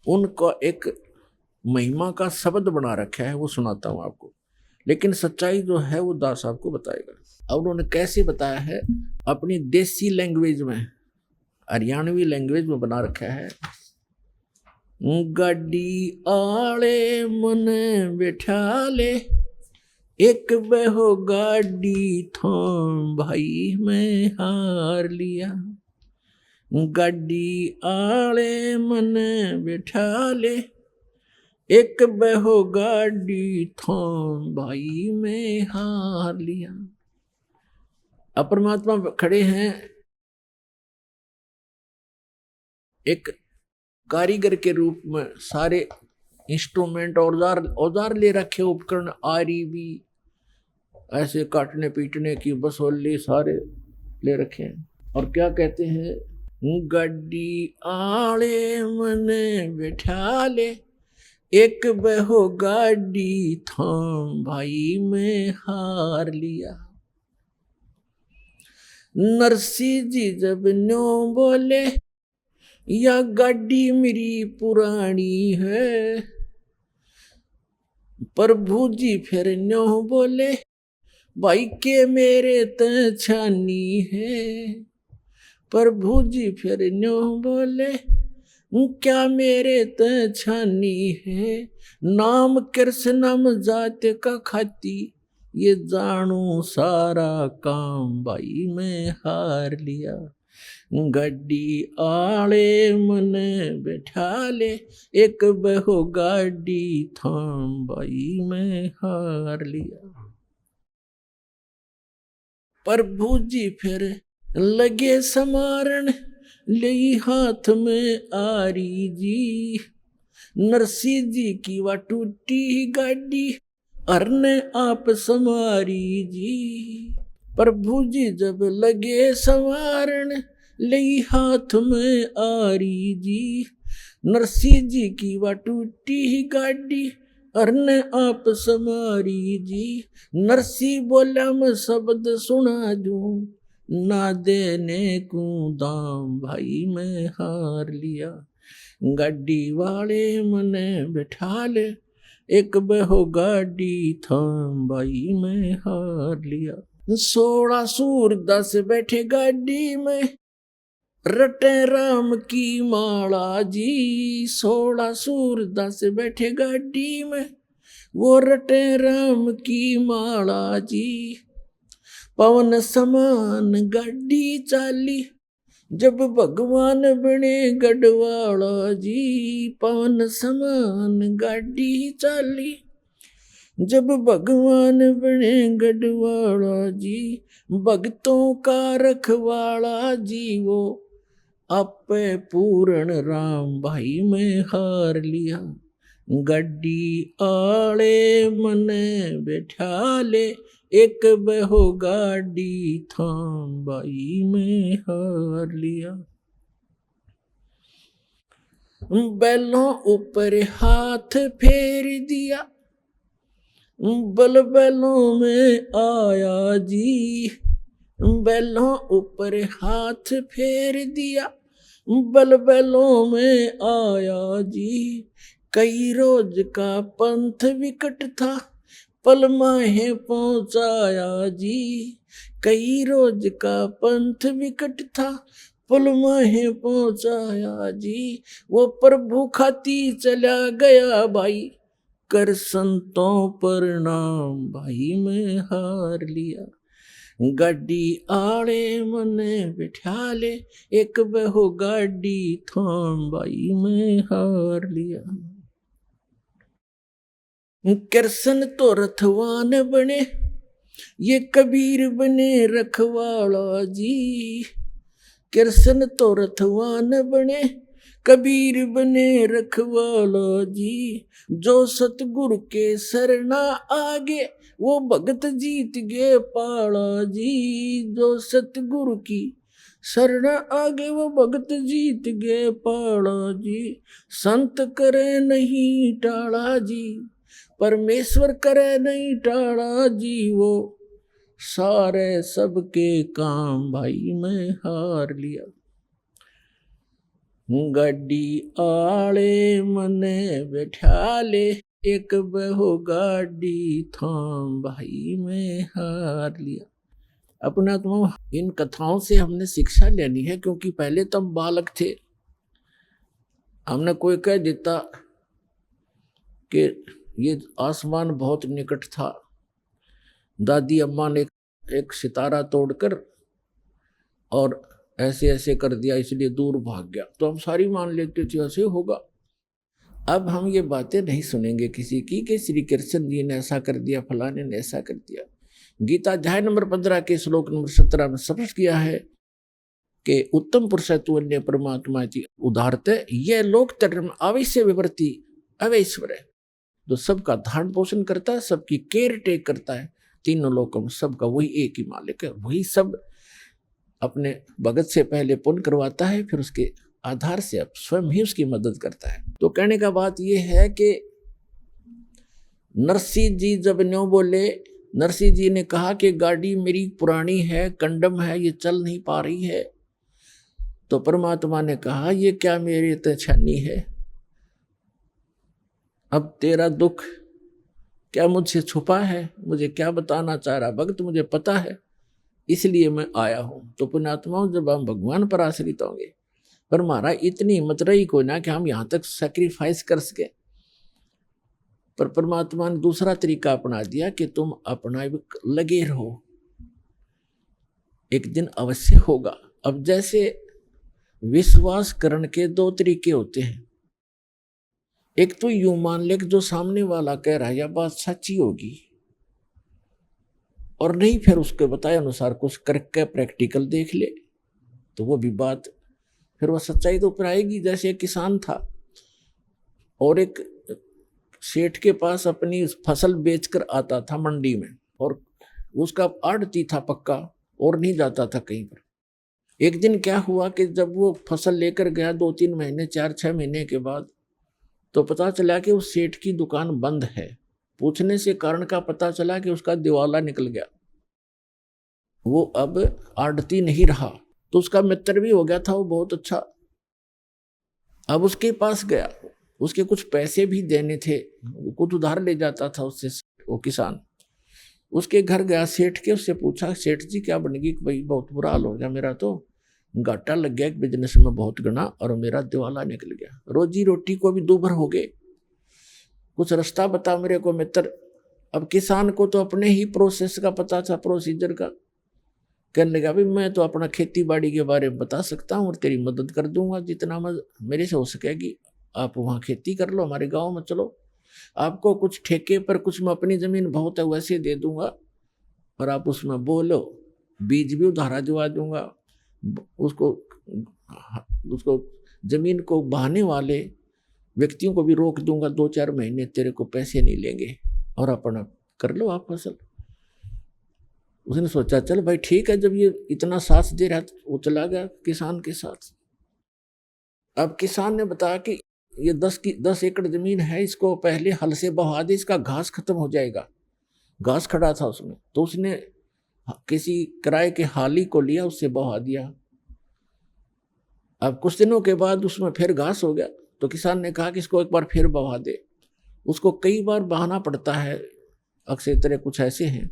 उनका एक महिमा का शब्द बना रखा है, वो सुनाता हूं आपको। लेकिन सच्चाई जो है वो दास आपको बताएगा। अब उन्होंने कैसे बताया है, अपनी देसी लैंग्वेज में, हरियाणवी लैंग्वेज में बना रखा है। गाड़ी आले मन बैठा ले, एक बहो गाड़ी थाम भाई मैं हार लिया। गाड़ी आले मन बैठा ले, एक बहो गाड़ी थाम भाई मैं हार लिया। अब परमात्मा खड़े हैं एक कारीगर के रूप में, सारे इंस्ट्रूमेंट औजार ले रखे, उपकरण आरी भी ऐसे काटने पीटने की बसोली सारे ले रखे हैं। और क्या कहते हैं, गाड़ी आले मन बैठा ले, एक बहो गाड़ी थाम भाई मैं हार लिया। नरसिंह जी जब न्यों बोले, या गाड़ी मेरी पुरानी है, प्रभु जी फिर न्यों बोले, भाई के मेरे त छानी है। प्रभु जी फिर न्यों बोले, क्या मेरे त छानी है। नाम कृष्णम जात का खाती, ये जानू सारा काम भाई मैं हार लिया। गाड़ी आले मन बैठा ले, एक बहो गाड़ी थाम भाई मैं हार लिया। प्रभु जी फिर लगे समारण, ले हाथ में आरी जी। नरसिंह जी की वह टूटी गाड़ी, अरने आप समारी जी। प्रभु जी जब लगे संवारण, ले हाथ में आरी जी। नरसिंह जी की वह टूटी गाड़ी, अरने आप समारी जी। नरसिंह बोला मैं शब्द सुना दूं, ना देने को दाम भाई मैं हार लिया। गाड़ी वाले मने बैठा ले, एक बहो गाड़ी थाम भाई मैं हार लिया। 16 सूरदास बैठे गाड़ी में, रटे राम की माला जी। 16 सूरदास बैठे गाड़ी में, वो रटे राम की माला जी। पवन समान गाड़ी चाली, जब भगवान बने गढ़वाला जी। पवन समान गाड़ी चाली, जब भगवान बने गढ़वाला जी। भक्तों का रखवाला जी, वो आपे पूर्ण राम भाई मैं हार लिया। गाड़ी आले मने बैठा ले, एक बहो गाड़ी थाम भाई मैं हार लिया। बैलों ऊपर हाथ फेर दिया, बल बैलों में आया जी। बैलों ऊपर हाथ फेर दिया, बल बैलों में आया जी। कई रोज का पंथ विकट था, पल माहे पहुंचाया जी। कई रोज का पंथ विकट था, पल माहे पहुंचाया जी। वो प्रभु खाती चला गया भाई, कर संतों प्रणाम भाई मैं हार लिया। गाड़ी आले मने बिठा ले, एक बहो गाड़ी थाम भाई मैं हार लिया। कृष्ण तो रथवान बने, ये कबीर बने रखवाला जी। कृष्ण तो रथवान बने, कबीर बने रखवाला जी। जो सतगुरु के शरणा आगे, वो भगत जीत गए पाला जी। जो सतगुरु की शरण आगे, वो भगत जीत गए पाला जी। संत करे नहीं टाला जी, परमेश्वर करे नहीं टाला जी। वो सारे सबके काम भाई मैं हार लिया। गाड़ी आले मने बैठा ले, एक बहु गाड़ी थाम भाई मैं हार लिया। अपना तो इन कथाओं से हमने शिक्षा लेनी है, क्योंकि पहले तो हम बालक थे। हमने कोई कह देता कि ये आसमान बहुत निकट था, दादी अम्मा ने एक सितारा तोड़कर और ऐसे ऐसे कर दिया इसलिए दूर भाग गया, तो हम सारी मान लेते थे ऐसे होगा। अब हम ये बातें नहीं सुनेंगे किसी की कि श्री कृष्ण जी ने ऐसा कर दिया, फलाने ने ऐसा कर दिया। गीता अध्याय नंबर 15 के श्लोक नंबर 17 में स्पष्ट किया है कि उत्तम पुरुष तु अन्य परमात्मा जी उदाहरते, यह लोक धर्म अवश्य विवर्ती अवैश्वर है। जो सबका धारण पोषण करता है, सबकी केयर टेक करता है, तीनों लोकों में सबका वही एक ही मालिक है। वही सब अपने भगत से पहले पुण्य करवाता है, फिर उसके आधार से अब स्वयं ही उसकी मदद करता है। तो कहने का बात यह है कि नरसिंह जी जब न्यों बोले, नरसिंह जी ने कहा कि गाड़ी मेरी पुरानी है, कंडम है, ये चल नहीं पा रही है। तो परमात्मा ने कहा ये क्या मेरी तछानी है, अब तेरा दुख क्या मुझसे छुपा है, मुझे क्या बताना चाह रहा भक्त मुझे पता है, इसलिए मैं आया हूं। तो पुण्यात्माओं, जब हम भगवान पर आश्रित होंगे, पर हमारा इतनी हिम्मत रही कोई ना कि हम यहां तक सैक्रिफाइस कर सके, पर परमात्मा ने दूसरा तरीका अपना दिया कि तुम अपना लगे रहो, एक दिन अवश्य होगा। अब जैसे विश्वास करने के दो तरीके होते हैं, एक तो यूं मान ले कि जो सामने वाला कह रहा है यह बात सच्ची होगी, और नहीं फिर उसके बताए अनुसार कुछ करके प्रैक्टिकल देख ले तो वो भी बात फिर वह सच्चाई तो ऊपर आएगी। जैसे एक किसान था और एक सेठ के पास अपनी फसल बेचकर आता था मंडी में, और उसका आड़ती था पक्का और नहीं जाता था कहीं पर। एक दिन क्या हुआ कि जब वो फसल लेकर गया 2-3 महीने 4-6 महीने के बाद, तो पता चला कि उस सेठ की दुकान बंद है। पूछने से कारण का पता चला कि उसका दिवाला निकल गया, वो अब आड़ती नहीं रहा। तो उसका मित्र भी हो गया था वो बहुत अच्छा। अब उसके पास गया, उसके कुछ पैसे भी देने थे, कुछ उधार ले जाता था उससे वो किसान। उसके घर गया सेठ के, उससे पूछा सेठ जी क्या बनेगी, भाई बहुत बुरा हाल हो गया, मेरा तो घाटा लग गया एक बिजनेस में बहुत गना, और मेरा दिवाला निकल गया, रोजी रोटी को भी दूभर हो गए, कुछ रास्ता बता मेरे को मित्र। अब किसान को तो अपने ही प्रोसेस का पता था, प्रोसीजर का। कहने लगा भी मैं तो अपना खेती बाड़ी के बारे में बता सकता हूँ और तेरी मदद कर दूंगा जितना मेरे से हो सकेगी। आप वहाँ खेती कर लो, हमारे गांव में चलो, आपको कुछ ठेके पर, कुछ में अपनी जमीन बहुत है वैसे दे दूंगा, और आप उसमें बोलो, बीज भी उधारा दिवा दूंगा, उसको जमीन को बहाने वाले व्यक्तियों को भी रोक दूंगा, 2-4 महीने तेरे को पैसे नहीं लेंगे, और अपना कर लो आप फसल। उसने सोचा चल भाई ठीक है, जब ये इतना साथ दे रहा तो वो चला गया किसान के साथ। अब किसान ने बताया कि ये 10 एकड़ जमीन है, इसको पहले हल से बहा दे, इसका घास खत्म हो जाएगा। घास खड़ा था उसमें, तो उसने किसी किराए के हाली को लिया, उससे बहा दिया। अब कुछ दिनों के बाद उसमें फिर घास हो गया, तो किसान ने कहा कि इसको एक बार फिर बहा दे। उसको कई बार बहाना पड़ता है, अक्सर तरह कुछ ऐसे हैं।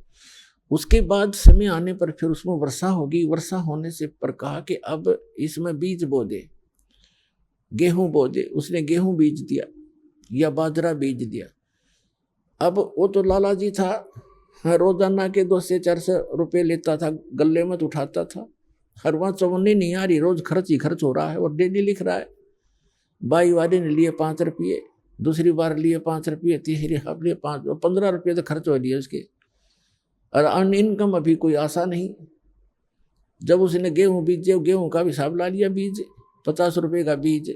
उसके बाद समय आने पर फिर उसमें वर्षा होगी, वर्षा होने से पर कहा कि अब इसमें बीज बो दे, गेहूं बो दे। उसने गेहूं बीज दिया या बाजरा बीज दिया। अब वो तो लाला जी था, रोजाना के 200-400 रुपये लेता था, गले में तो उठाता था। हर वहाँ चवन्नी नहीं आ रही, रोज खर्च ही खर्च हो रहा है, और डेली लिख रहा है भाई वाले ने लिए 5 रुपये, दूसरी बार लिए 5 रुपये, तीसरी बार लिए 5, 15 रुपये तो खर्च हो लिए उसके। और अन इनकम अभी कोई आशा नहीं। जब उसने गेहूं बीजे, गेहूं का भी हिसाब ला लिया, बीज 50 रुपये का बीज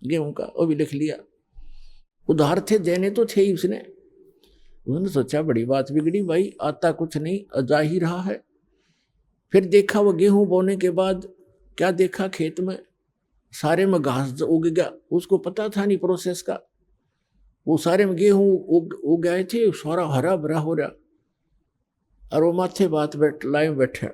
गेहूं का, वो भी लिख लिया। उधार थे, देने तो थे ही उसने सोचा बड़ी बात बिगड़ी भाई, आता कुछ नहीं, जा ही रहा है। फिर देखा वो गेहूं बोने के बाद क्या देखा, खेत में सारे में घास उग गया। उसको पता था नहीं प्रोसेस का। वो सारे में गेहूं उग गए थे, सारा हरा भरा हो रहा, और वो माथे बात लाए बैठा।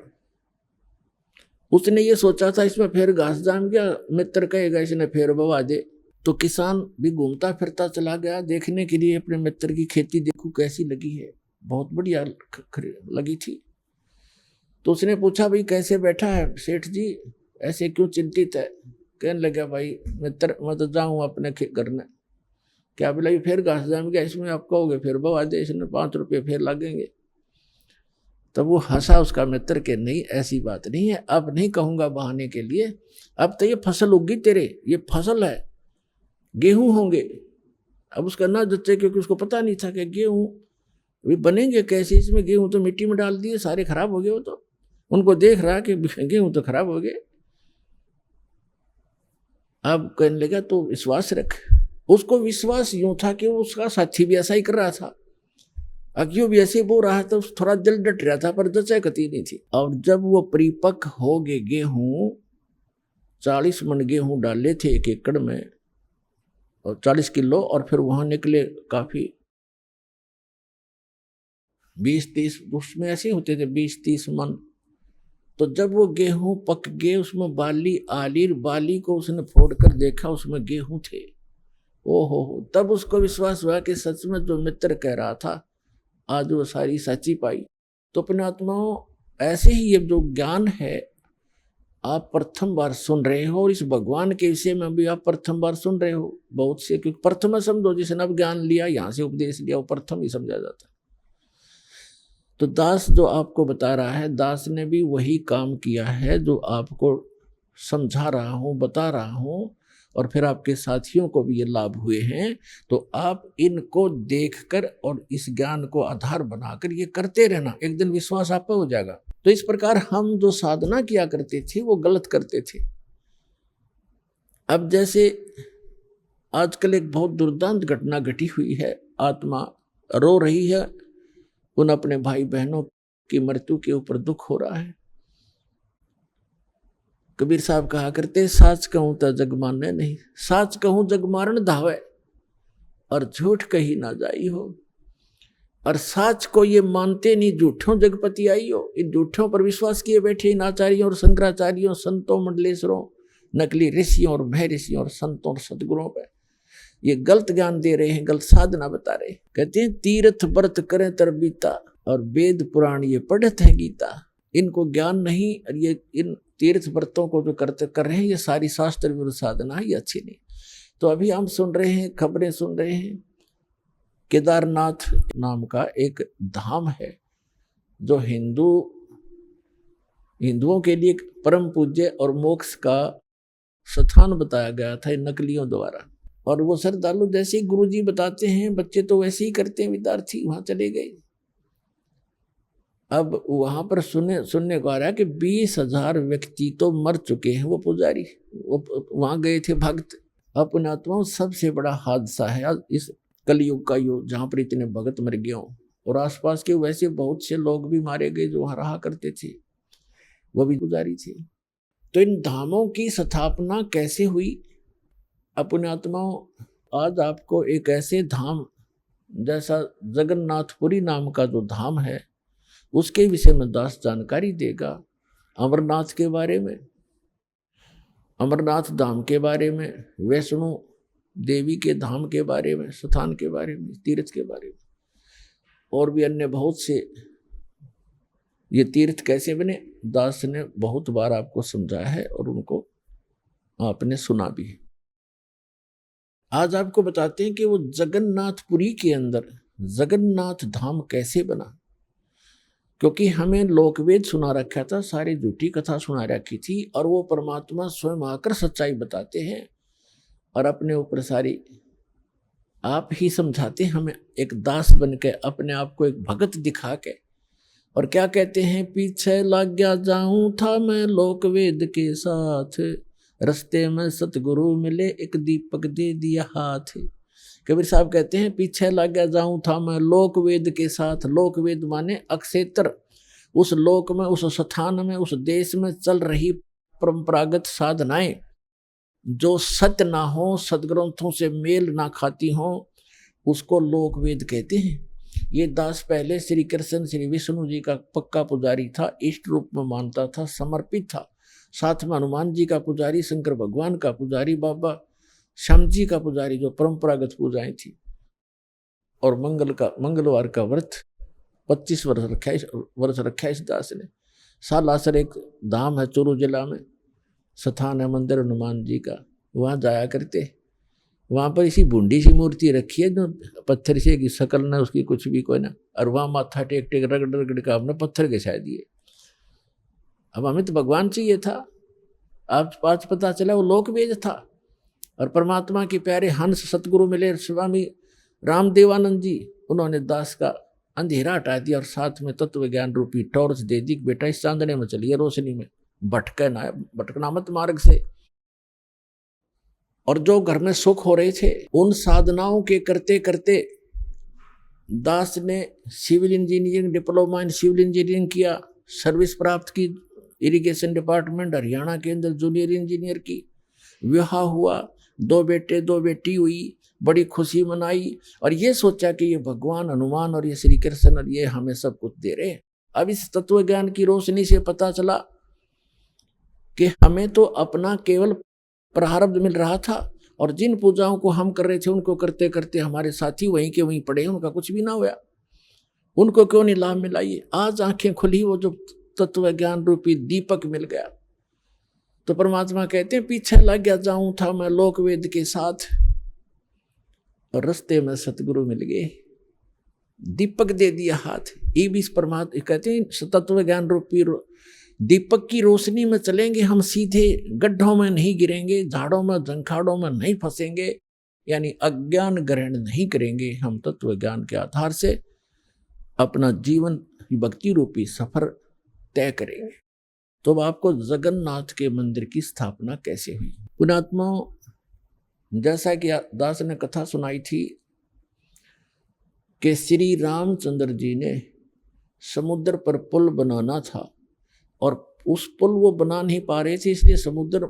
उसने ये सोचा था इसमें फिर घास जाम गया, मित्र कहेगा इसने फिर बवा दे। तो किसान भी घूमता फिरता चला गया देखने के लिए अपने मित्र की खेती, देखूं कैसी लगी है। बहुत बढ़िया लगी थी। तो उसने पूछा भाई कैसे बैठा है सेठ जी, ऐसे क्यों चिंतित है? कहने लगा भाई मित्र, मैं तो जाऊँ अपने घर में। क्या बोला, फिर घास जाम गया, इसमें आप कहोगे फिर बवा दे, इसमें 5 रुपये फिर लगेंगे। तब वो हंसा उसका मित्र के नहीं, ऐसी बात नहीं है, अब नहीं कहूँगा बहाने के लिए, अब तो ये फसल उगी तेरे, ये फसल है, गेहूं होंगे। अब उसका ना जच्चे, क्योंकि उसको पता नहीं था कि गेहूं अभी बनेंगे कैसे, इसमें गेहूं तो मिट्टी में डाल दिए, सारे खराब हो गए। वो तो उनको देख रहा कि गेहूं तो खराब हो गए। अब कहने लगा तो विश्वास रख। उसको विश्वास यूं था कि उसका साथी भी ऐसा ही कर रहा था, अज्ञो भी ऐसे बोल रहा था, थोड़ा दिल डट रहा था, पर जचा कती नहीं थी। और जब वो परिपक्व हो गए गेहूं, 40 मन गेहूं डाले थे 1 एकड़ में, और 40 किलो, और फिर वहां निकले काफी 20-30, उसमें ऐसे होते थे 20-30 मन। तो जब वो गेहूं पक गए, उसमें बाली आली, बाली को उसने फोड़कर देखा, उसमें गेहूं थे। ओहो, तब उसको विश्वास हुआ कि सच में जो मित्र कह रहा था आज वो सारी सच्ची पाई। तो अपने आत्माओं, ऐसे ही ये जो ज्ञान है आप प्रथम बार सुन रहे हो, और इस भगवान के विषय में भी आप प्रथम बार सुन रहे हो। बहुत से, क्योंकि प्रथम समझो, जिसने अब ज्ञान लिया, यहाँ से उपदेश लिया, वो प्रथम ही समझा जाता है। तो दास जो आपको बता रहा है, दास ने भी वही काम किया है जो आपको समझा रहा हूँ, बता रहा हूँ, और फिर आपके साथियों को भी ये लाभ हुए हैं। तो आप इनको देखकर और इस ज्ञान को आधार बनाकर ये करते रहना, एक दिन विश्वास आप पे हो जाएगा। तो इस प्रकार हम जो साधना किया करते थे वो गलत करते थे। अब जैसे आजकल एक बहुत दुर्दांत घटना घटी हुई है, आत्मा रो रही है, उन अपने भाई बहनों की मृत्यु के ऊपर दुख हो रहा है। कबीर साहब कहा करते, साच कहूं तो जग माने नहीं, साच कहूं जग मारन धावे, और झूठ कही ना जाई हो। और साच को ये मानते नहीं, झूठों जगपति आई हो। इन झूठों पर विश्वास किए बैठे इन आचार्यों और शंकराचार्यों, संतों, मंडलेश्वरों, नकली ऋषियों और भय ऋषियों और संतों और सदगुरुओं पर ये गलत ज्ञान दे रहे हैं, गलत साधना बता रहे हैं। कहते हैं तीर्थ व्रत करें तरबीता, और वेद पुराण ये पढ़त है गीता। इनको ज्ञान नहीं, और ये इन तीर्थ व्रतों को जो कर रहे हैं, ये सारी शास्त्र विरुद्ध साधना है, ये अच्छी नहीं। तो अभी हम सुन रहे हैं, खबरें सुन रहे हैं, केदारनाथ नाम का एक धाम है जो हिंदुओं के लिए परम पूज्य और मोक्ष का स्थान बताया गया था इन नकलियों द्वारा। और वो श्रद्धालु जैसे ही गुरुजी बताते हैं, बच्चे तो वैसे ही करते हैं, विद्यार्थी वहां चले गए। अब वहां पर सुनने को आ रहा है कि 20,000 व्यक्ति तो मर चुके हैं। वो पुजारी वहां गए थे, भक्त। अपने आत्माओं, सबसे बड़ा हादसा है इस कलयुग का युग, जहां पर इतने भगत मर गए हों, और आसपास के वैसे बहुत से लोग भी मारे गए जो वहां रहा करते थे, वो भी पुजारी थे। तो इन धामों की स्थापना कैसे हुई? अपने आत्माओं, आज आपको एक ऐसे धाम जैसा जगन्नाथपुरी नाम का जो धाम है, उसके विषय में दास जानकारी देगा। अमरनाथ के बारे में, अमरनाथ धाम के बारे में, वैष्णो देवी के धाम के बारे में, स्थान के बारे में, तीर्थ के बारे में, और भी अन्य बहुत से ये तीर्थ कैसे बने, दास ने बहुत बार आपको समझाया है और उनको आपने सुना भी है। आज आपको बताते हैं कि वो जगन्नाथपुरी के अंदर जगन्नाथ धाम कैसे बना। क्योंकि हमें लोकवेद सुना रखा था, सारी झूठी कथा सुना रखी थी, और वो परमात्मा स्वयं आकर सच्चाई बताते हैं और अपने ऊपर सारी आप ही समझाते हमें, एक दास बन के अपने आप को एक भगत दिखा के। और क्या कहते हैं, पीछे लग गया जाऊं था मैं लोक वेद के साथ, रस्ते में सतगुरु मिले एक दीपक दे दिया हाथ। कबीर साहब कहते हैं पीछे लग गया जाऊं था मैं लोक वेद के साथ। लोक वेद माने अक्षेत्र, उस लोक में, उस स्थान में, उस देश में चल रही परंपरागत साधनाएं जो सत्य ना हो, सदग्रंथों से मेल ना खाती हो, उसको लोक वेद कहते हैं। ये दास पहले श्री कृष्ण श्री विष्णु जी का पक्का पुजारी था, इष्ट रूप में मानता था, समर्पित था। साथ में हनुमान जी का पुजारी, शंकर भगवान का पुजारी, बाबा श्याम जी का पुजारी, जो परंपरागत पूजाएं थी। और मंगलवार का व्रत 25 वर्ष रखा इस दास ने। सालासर एक धाम है चूरू जिला में, स्थान है मंदिर हनुमान जी का, वहाँ जाया करते। वहाँ पर इसी बूंदी सी मूर्ति रखी है जो पत्थर से की शकल न उसकी कुछ भी कोई ना, और वहाँ माथा टेक टेक रगड़ रगड़ का हमने पत्थर के शायद दिए। अब हमें तो भगवान चाहिए था, आज पता चला वो लोक वेद था। और परमात्मा के प्यारे हंस सतगुरु मिले स्वामी रामदेवानंद जी, उन्होंने दास का अंधेरा हटा दिया और साथ में तत्व ज्ञान रूपी टॉर्च दे दी, बेटा इस चांदने में चलिए, रोशनी में भटकना मत मार्ग से। और जो घर में सुख हो रहे थे, उन साधनाओं के करते करते दास ने civil engineering, diploma in civil engineering किया, सर्विस प्राप्त की इरिगेशन डिपार्टमेंट हरियाणा के अंदर जूनियर इंजीनियर की। विवाह हुआ, 2 बेटे 2 बेटी हुई, बड़ी खुशी मनाई और ये सोचा कि ये भगवान हनुमान और ये श्री कृष्ण और ये हमें सब कुछ दे रहे हैं। अब इस तत्व ज्ञान की रोशनी से पता चला कि हमें तो अपना केवल प्रारब्ध मिल रहा था, और जिन पूजाओं को हम कर रहे थे उनको करते करते हमारे साथी वहीं के वहीं पड़े, उनका कुछ भी ना हुआ। उनको क्यों नहीं लाभ मिला? ये आज आंखें खुली, वो जो तत्व ज्ञान रूपी दीपक मिल गया। तो परमात्मा कहते हैं पीछे लग गया जाऊं था मैं लोक वेद के साथ, और रास्ते में सतगुरु मिल गए, दीपक दे दिया हाथ। ये भी परमात्मा कहते हैं तत्व ज्ञान रूपी दीपक की रोशनी में चलेंगे हम, सीधे गड्ढों में नहीं गिरेंगे, झाड़ों में झंखाड़ों में नहीं फंसेंगे, यानी अज्ञान ग्रहण नहीं करेंगे। हम तत्व ज्ञान के आधार से अपना जीवन भक्ति रूपी सफर तय करेंगे। तो अब आपको जगन्नाथ के मंदिर की स्थापना कैसे हुई? पुणात्मा, जैसा कि दास ने कथा सुनाई थी कि श्री रामचंद्र जी ने समुद्र पर पुल बनाना था और उस पुल वो बना नहीं पा रहे थे, इसलिए समुद्र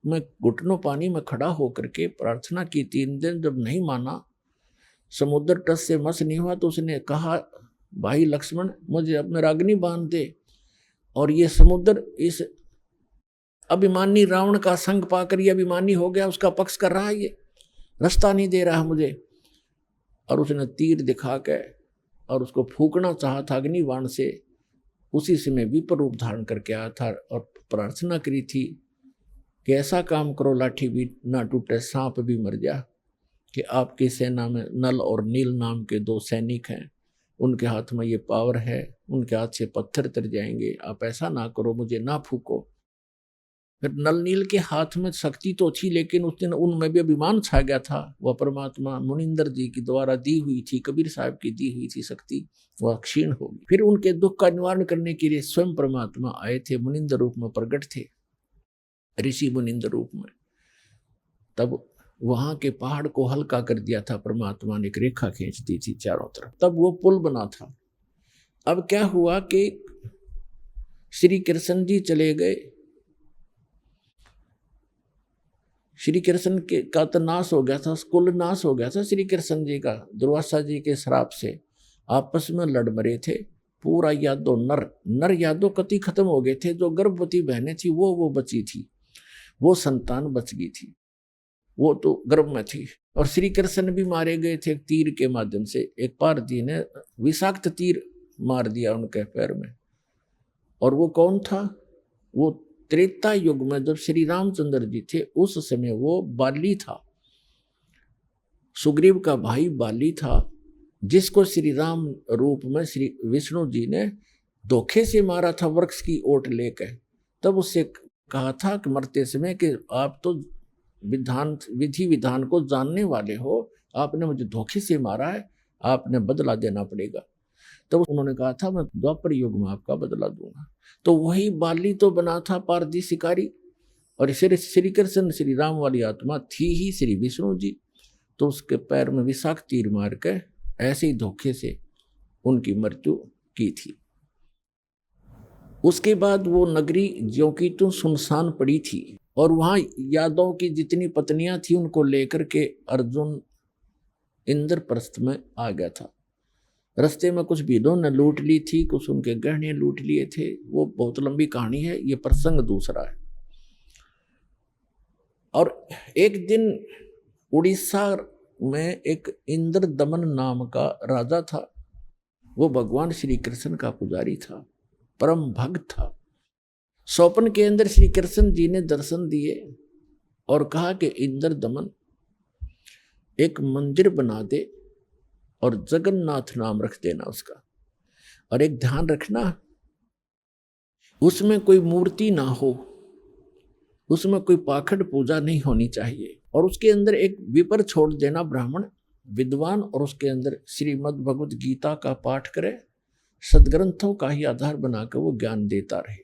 में घुटनों पानी में खड़ा होकर के प्रार्थना की। 3 दिन जब नहीं माना, समुद्र तट से मस नहीं हुआ, तो उसने कहा भाई लक्ष्मण मुझे अब मेरा अग्नि बांध दे। और ये समुद्र इस अभिमानी रावण का संग पाकर ये अभिमानी हो गया, उसका पक्ष कर रहा है, ये रास्ता नहीं दे रहा मुझे। और उसने तीर दिखा के और उसको फूकना चाहा था अग्निबाण से। उसी समय विपर रूप धारण करके आया था और प्रार्थना करी थी कि ऐसा काम करो लाठी भी ना टूटे, सांप भी मर जा। कि आपकी सेना में नल और नील नाम के 2 सैनिक हैं, उनके हाथ में ये पावर है, उनके हाथ से पत्थर तर जाएंगे, आप ऐसा ना करो, मुझे ना फूको। फिर नल नील के हाथ में शक्ति तो थी, लेकिन उस दिन उनमें भी अभिमान छा गया था। वह परमात्मा मुनिंदर जी की द्वारा दी हुई थी, कबीर साहब की दी हुई थी शक्ति, वह क्षीण होगी। फिर उनके दुख का निवारण करने के लिए स्वयं परमात्मा आए थे, मुनिंदर रूप में प्रकट थे, ऋषि मुनिंदर रूप में। तब वहां के पहाड़ को हल्का कर दिया था परमात्मा ने, एक रेखा खींच दी थी चारों तरफ, तब वो पुल बना था। अब क्या हुआ कि श्री कृष्ण जी चले गए, श्री कृष्ण के का तो नाश हो गया था, कुल नाश हो गया था श्री कृष्ण जी का, दुर्वासा जी के श्राप से। आपस में लड़ मरे थे, पूरा यादव नर यादव कति खत्म हो गए थे। जो गर्भवती बहनें थी वो बची थी, वो संतान बच गई थी, वो तो गर्भ में थी। और श्री कृष्ण भी मारे गए थे तीर के माध्यम से। एक पारधी ने विषाक्त तीर मार दिया उनके पैर में। और वो कौन था? वो त्रेता युग में जब श्री रामचंद्र जी थे, उस समय वो बाली था, सुग्रीव का भाई बाली था, जिसको श्री राम रूप में श्री विष्णु जी ने धोखे से मारा था वृक्ष की ओट लेकर। तब उससे कहा था कि मरते समय कि आप तो विधि विधान को जानने वाले हो, आपने मुझे धोखे से मारा है, आपने बदला देना पड़ेगा। तो उन्होंने कहा था मैं द्वापर युग में आपका बदला दूंगा। तो वही बाली तो बना था पारदी शिकारी, और श्री कृष्ण श्री राम वाली आत्मा थी ही श्री विष्णु जी। तो उसके पैर में विषाक्त तीर मार के ऐसे ही धोखे से उनकी मृत्यु की थी। उसके बाद वो नगरी ज्यों की त्यों सुनसान पड़ी थी, और वहां यादव की जितनी पत्नियां थी उनको लेकर के अर्जुन इंद्रप्रस्थ में आ गया था। रास्ते में कुछ भीलों ने लूट ली थी, कुछ उनके गहने लूट लिए थे। वो बहुत लंबी कहानी है, ये प्रसंग दूसरा है। और एक दिन उड़ीसा में एक इंद्र दमन नाम का राजा था। वो भगवान श्री कृष्ण का पुजारी था, परम भक्त था। स्वप्न के अंदर श्री कृष्ण जी ने दर्शन दिए और कहा कि इंद्र दमन एक मंदिर बना दे और जगन्नाथ नाम रख देना उसका, और एक ध्यान रखना उसमें कोई मूर्ति ना हो, उसमें कोई पाखंड पूजा नहीं होनी चाहिए, और उसके अंदर एक विपर छोड़ देना ब्राह्मण विद्वान, और उसके अंदर श्रीमद् भगवत गीता का पाठ करे, सदग्रंथों का ही आधार बनाकर वो ज्ञान देता रहे।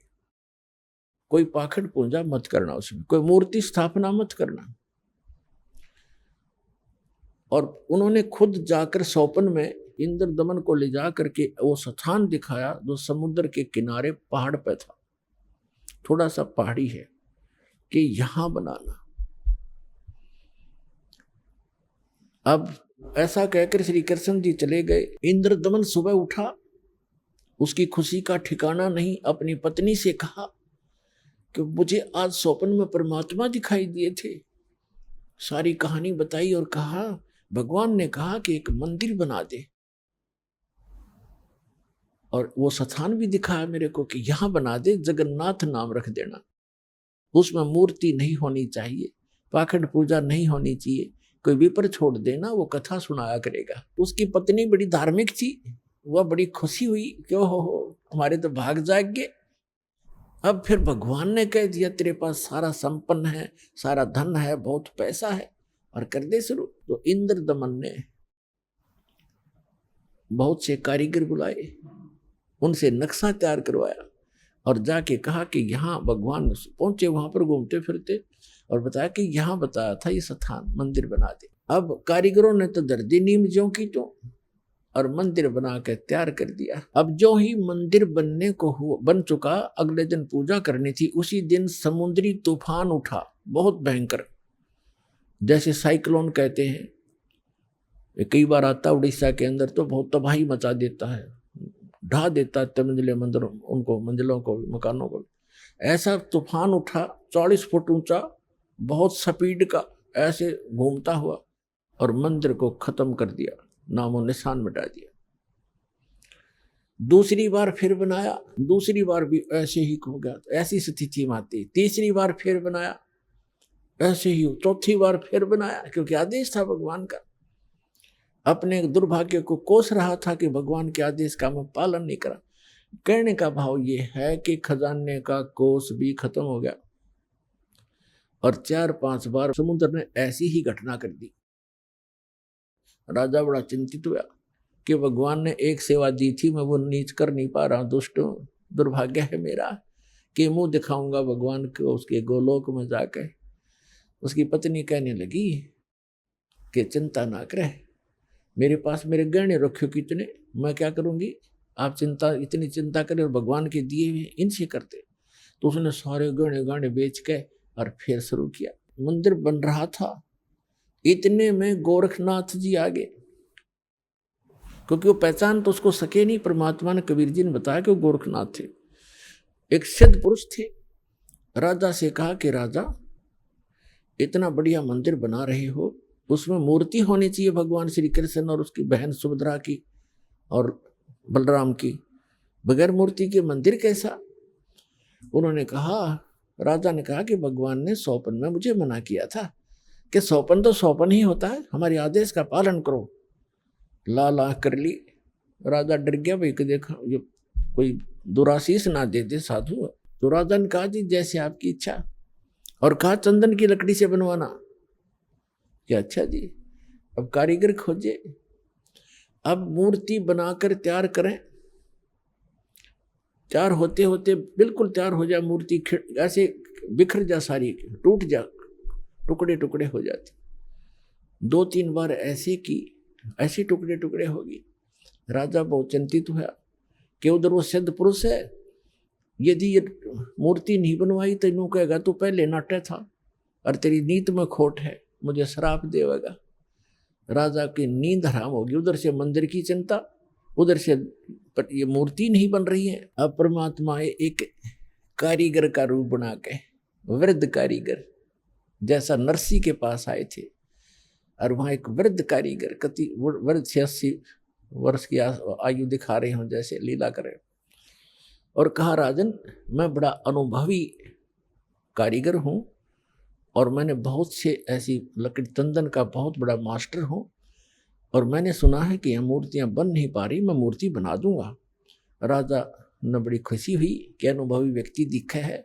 कोई पाखंड पूजा मत करना, उसमें कोई मूर्ति स्थापना मत करना। और उन्होंने खुद जाकर स्वप्न में इंद्र दमन को ले जा करके वो स्थान दिखाया जो समुद्र के किनारे पहाड़ पे था, थोड़ा सा पहाड़ी है, कि यहां बनाना। अब ऐसा कहकर श्री कृष्ण जी चले गए। इंद्र दमन सुबह उठा, उसकी खुशी का ठिकाना नहीं। अपनी पत्नी से कहा कि मुझे आज स्वप्न में परमात्मा दिखाई दिए थे। सारी कहानी बताई और कहा भगवान ने कहा कि एक मंदिर बना दे, और वो स्थान भी दिखाया मेरे को कि यहां बना दे, जगन्नाथ नाम रख देना। उसमें मूर्ति नहीं होनी चाहिए, पाखंड पूजा नहीं होनी चाहिए, कोई विपर छोड़ देना, वो कथा सुनाया करेगा। उसकी पत्नी बड़ी धार्मिक थी, वह बड़ी खुशी हुई, क्यों हो हमारे तो भाग जाग गए। अब फिर भगवान ने कह दिया तेरे पास सारा संपन्न है, सारा धन है, बहुत पैसा है, और कर दे शुरू। तो इंद्र दमन ने बहुत से कारीगर बुलाए, उनसे नक्शा तैयार करवाया, और जाके कहा कि यहाँ भगवान पहुंचे, वहां पर घूमते फिरते, और बताया कि यहाँ बताया था ये स्थान, मंदिर बना दे। अब कारीगरों ने तो दर्दी नीम ज्यों की त्यों, और मंदिर बना के तैयार कर दिया। अब जो ही मंदिर बनने को बन चुका, अगले दिन पूजा करनी थी। उसी दिन समुद्री तूफान उठा, बहुत भयंकर, जैसे साइक्लोन कहते हैं। ये कई बार आता उड़ीसा के अंदर, तो बहुत तबाही मचा देता है, ढा देता है मंजिले मंदिरों, उनको मंजिलों को, मकानों को। ऐसा तूफान उठा 40 फुट ऊंचा, बहुत स्पीड का, ऐसे घूमता हुआ, और मंदिर को खत्म कर दिया, नामो निशान मिटा दिया। दूसरी बार फिर बनाया, दूसरी बार भी ऐसे ही हो गया, ऐसी स्थिति में आती। तीसरी बार फिर बनाया, ऐसे ही। चौथी बार फिर बनाया, क्योंकि आदेश था भगवान का। अपने दुर्भाग्य को कोस रहा था कि भगवान के आदेश का मैं पालन नहीं करा। कहने का भाव ये है कि खजाने का कोस भी खत्म हो गया, और 4-5 बार समुद्र ने ऐसी ही घटना कर दी। राजा बड़ा चिंतित हुआ कि भगवान ने एक सेवा दी थी, मैं वो नीच कर नहीं पा रहा, दुष्ट हूं, दुर्भाग्य है मेरा कि मुंह दिखाऊंगा भगवान को उसके गोलोक में जाकर। उसकी पत्नी कहने लगी कि चिंता ना करे, मेरे पास मेरे गहने रखे कितने, मैं क्या करूंगी, आप इतनी चिंता करें, और भगवान के दिए हुए इनसे करते। तो उसने सारे गहने बेच के और फिर शुरू किया। मंदिर बन रहा था, इतने में गोरखनाथ जी आ गए, क्योंकि वो पहचान तो उसको सके नहीं। परमात्मा ने, कबीर जी ने बताया कि वो गोरखनाथ थे, एक सिद्ध पुरुष थे। राजा से कहा कि राजा इतना बढ़िया मंदिर बना रहे हो, उसमें मूर्ति होनी चाहिए भगवान श्री कृष्ण और उसकी बहन सुभद्रा की और बलराम की, बगैर मूर्ति के मंदिर कैसा। उन्होंने कहा, राजा ने कहा कि भगवान ने स्वप्न में मुझे मना किया था कि स्वप्न तो स्वप्न ही होता है, हमारे आदेश का पालन करो। ला कर ली। राजा डर गया, भाई देखा ये कोई दुराशीष ना दे दे साधु। तो राजा ने कहा जी जैसे आपकी इच्छा, और कहा चंदन की लकड़ी से बनवाना। क्या अच्छा जी। अब कारीगर खोजे, अब मूर्ति बनाकर तैयार करें। तैयार होते होते बिल्कुल तैयार हो जाए मूर्ति, ऐसे बिखर जा, सारी टूट जा, टुकड़े टुकड़े हो जाती। 2-3 बार ऐसे की, ऐसे टुकड़े टुकड़े होगी। राजा बहुत चिंतित हुआ कि उधर वो सिद्ध पुरुष है, यदि ये मूर्ति नहीं बनवाई तो यूँ कहेगा तू पहले नाट्य था और तेरी नीत में खोट है, मुझे श्राप देगा। राजा की नींद हराम होगी। उधर से मंदिर की चिंता, उधर से पर ये मूर्ति नहीं बन रही है। अब परमात्मा एक कारीगर का रूप बना के, वृद्ध कारीगर जैसा नरसी के पास आए थे, और वहाँ एक वृद्ध कारीगर, कति वृद्ध 86 वर्ष की आयु दिखा रहे हों जैसे लीला करे, और कहा राजन मैं बड़ा अनुभवी कारीगर हूँ और मैंने बहुत से ऐसी लकड़ी तंदन का बहुत बड़ा मास्टर हूँ, और मैंने सुना है कि यह मूर्तियाँ बन नहीं पा रही, मैं मूर्ति बना दूंगा। राजा ने बड़ी खुशी हुई कि अनुभवी व्यक्ति दिखा है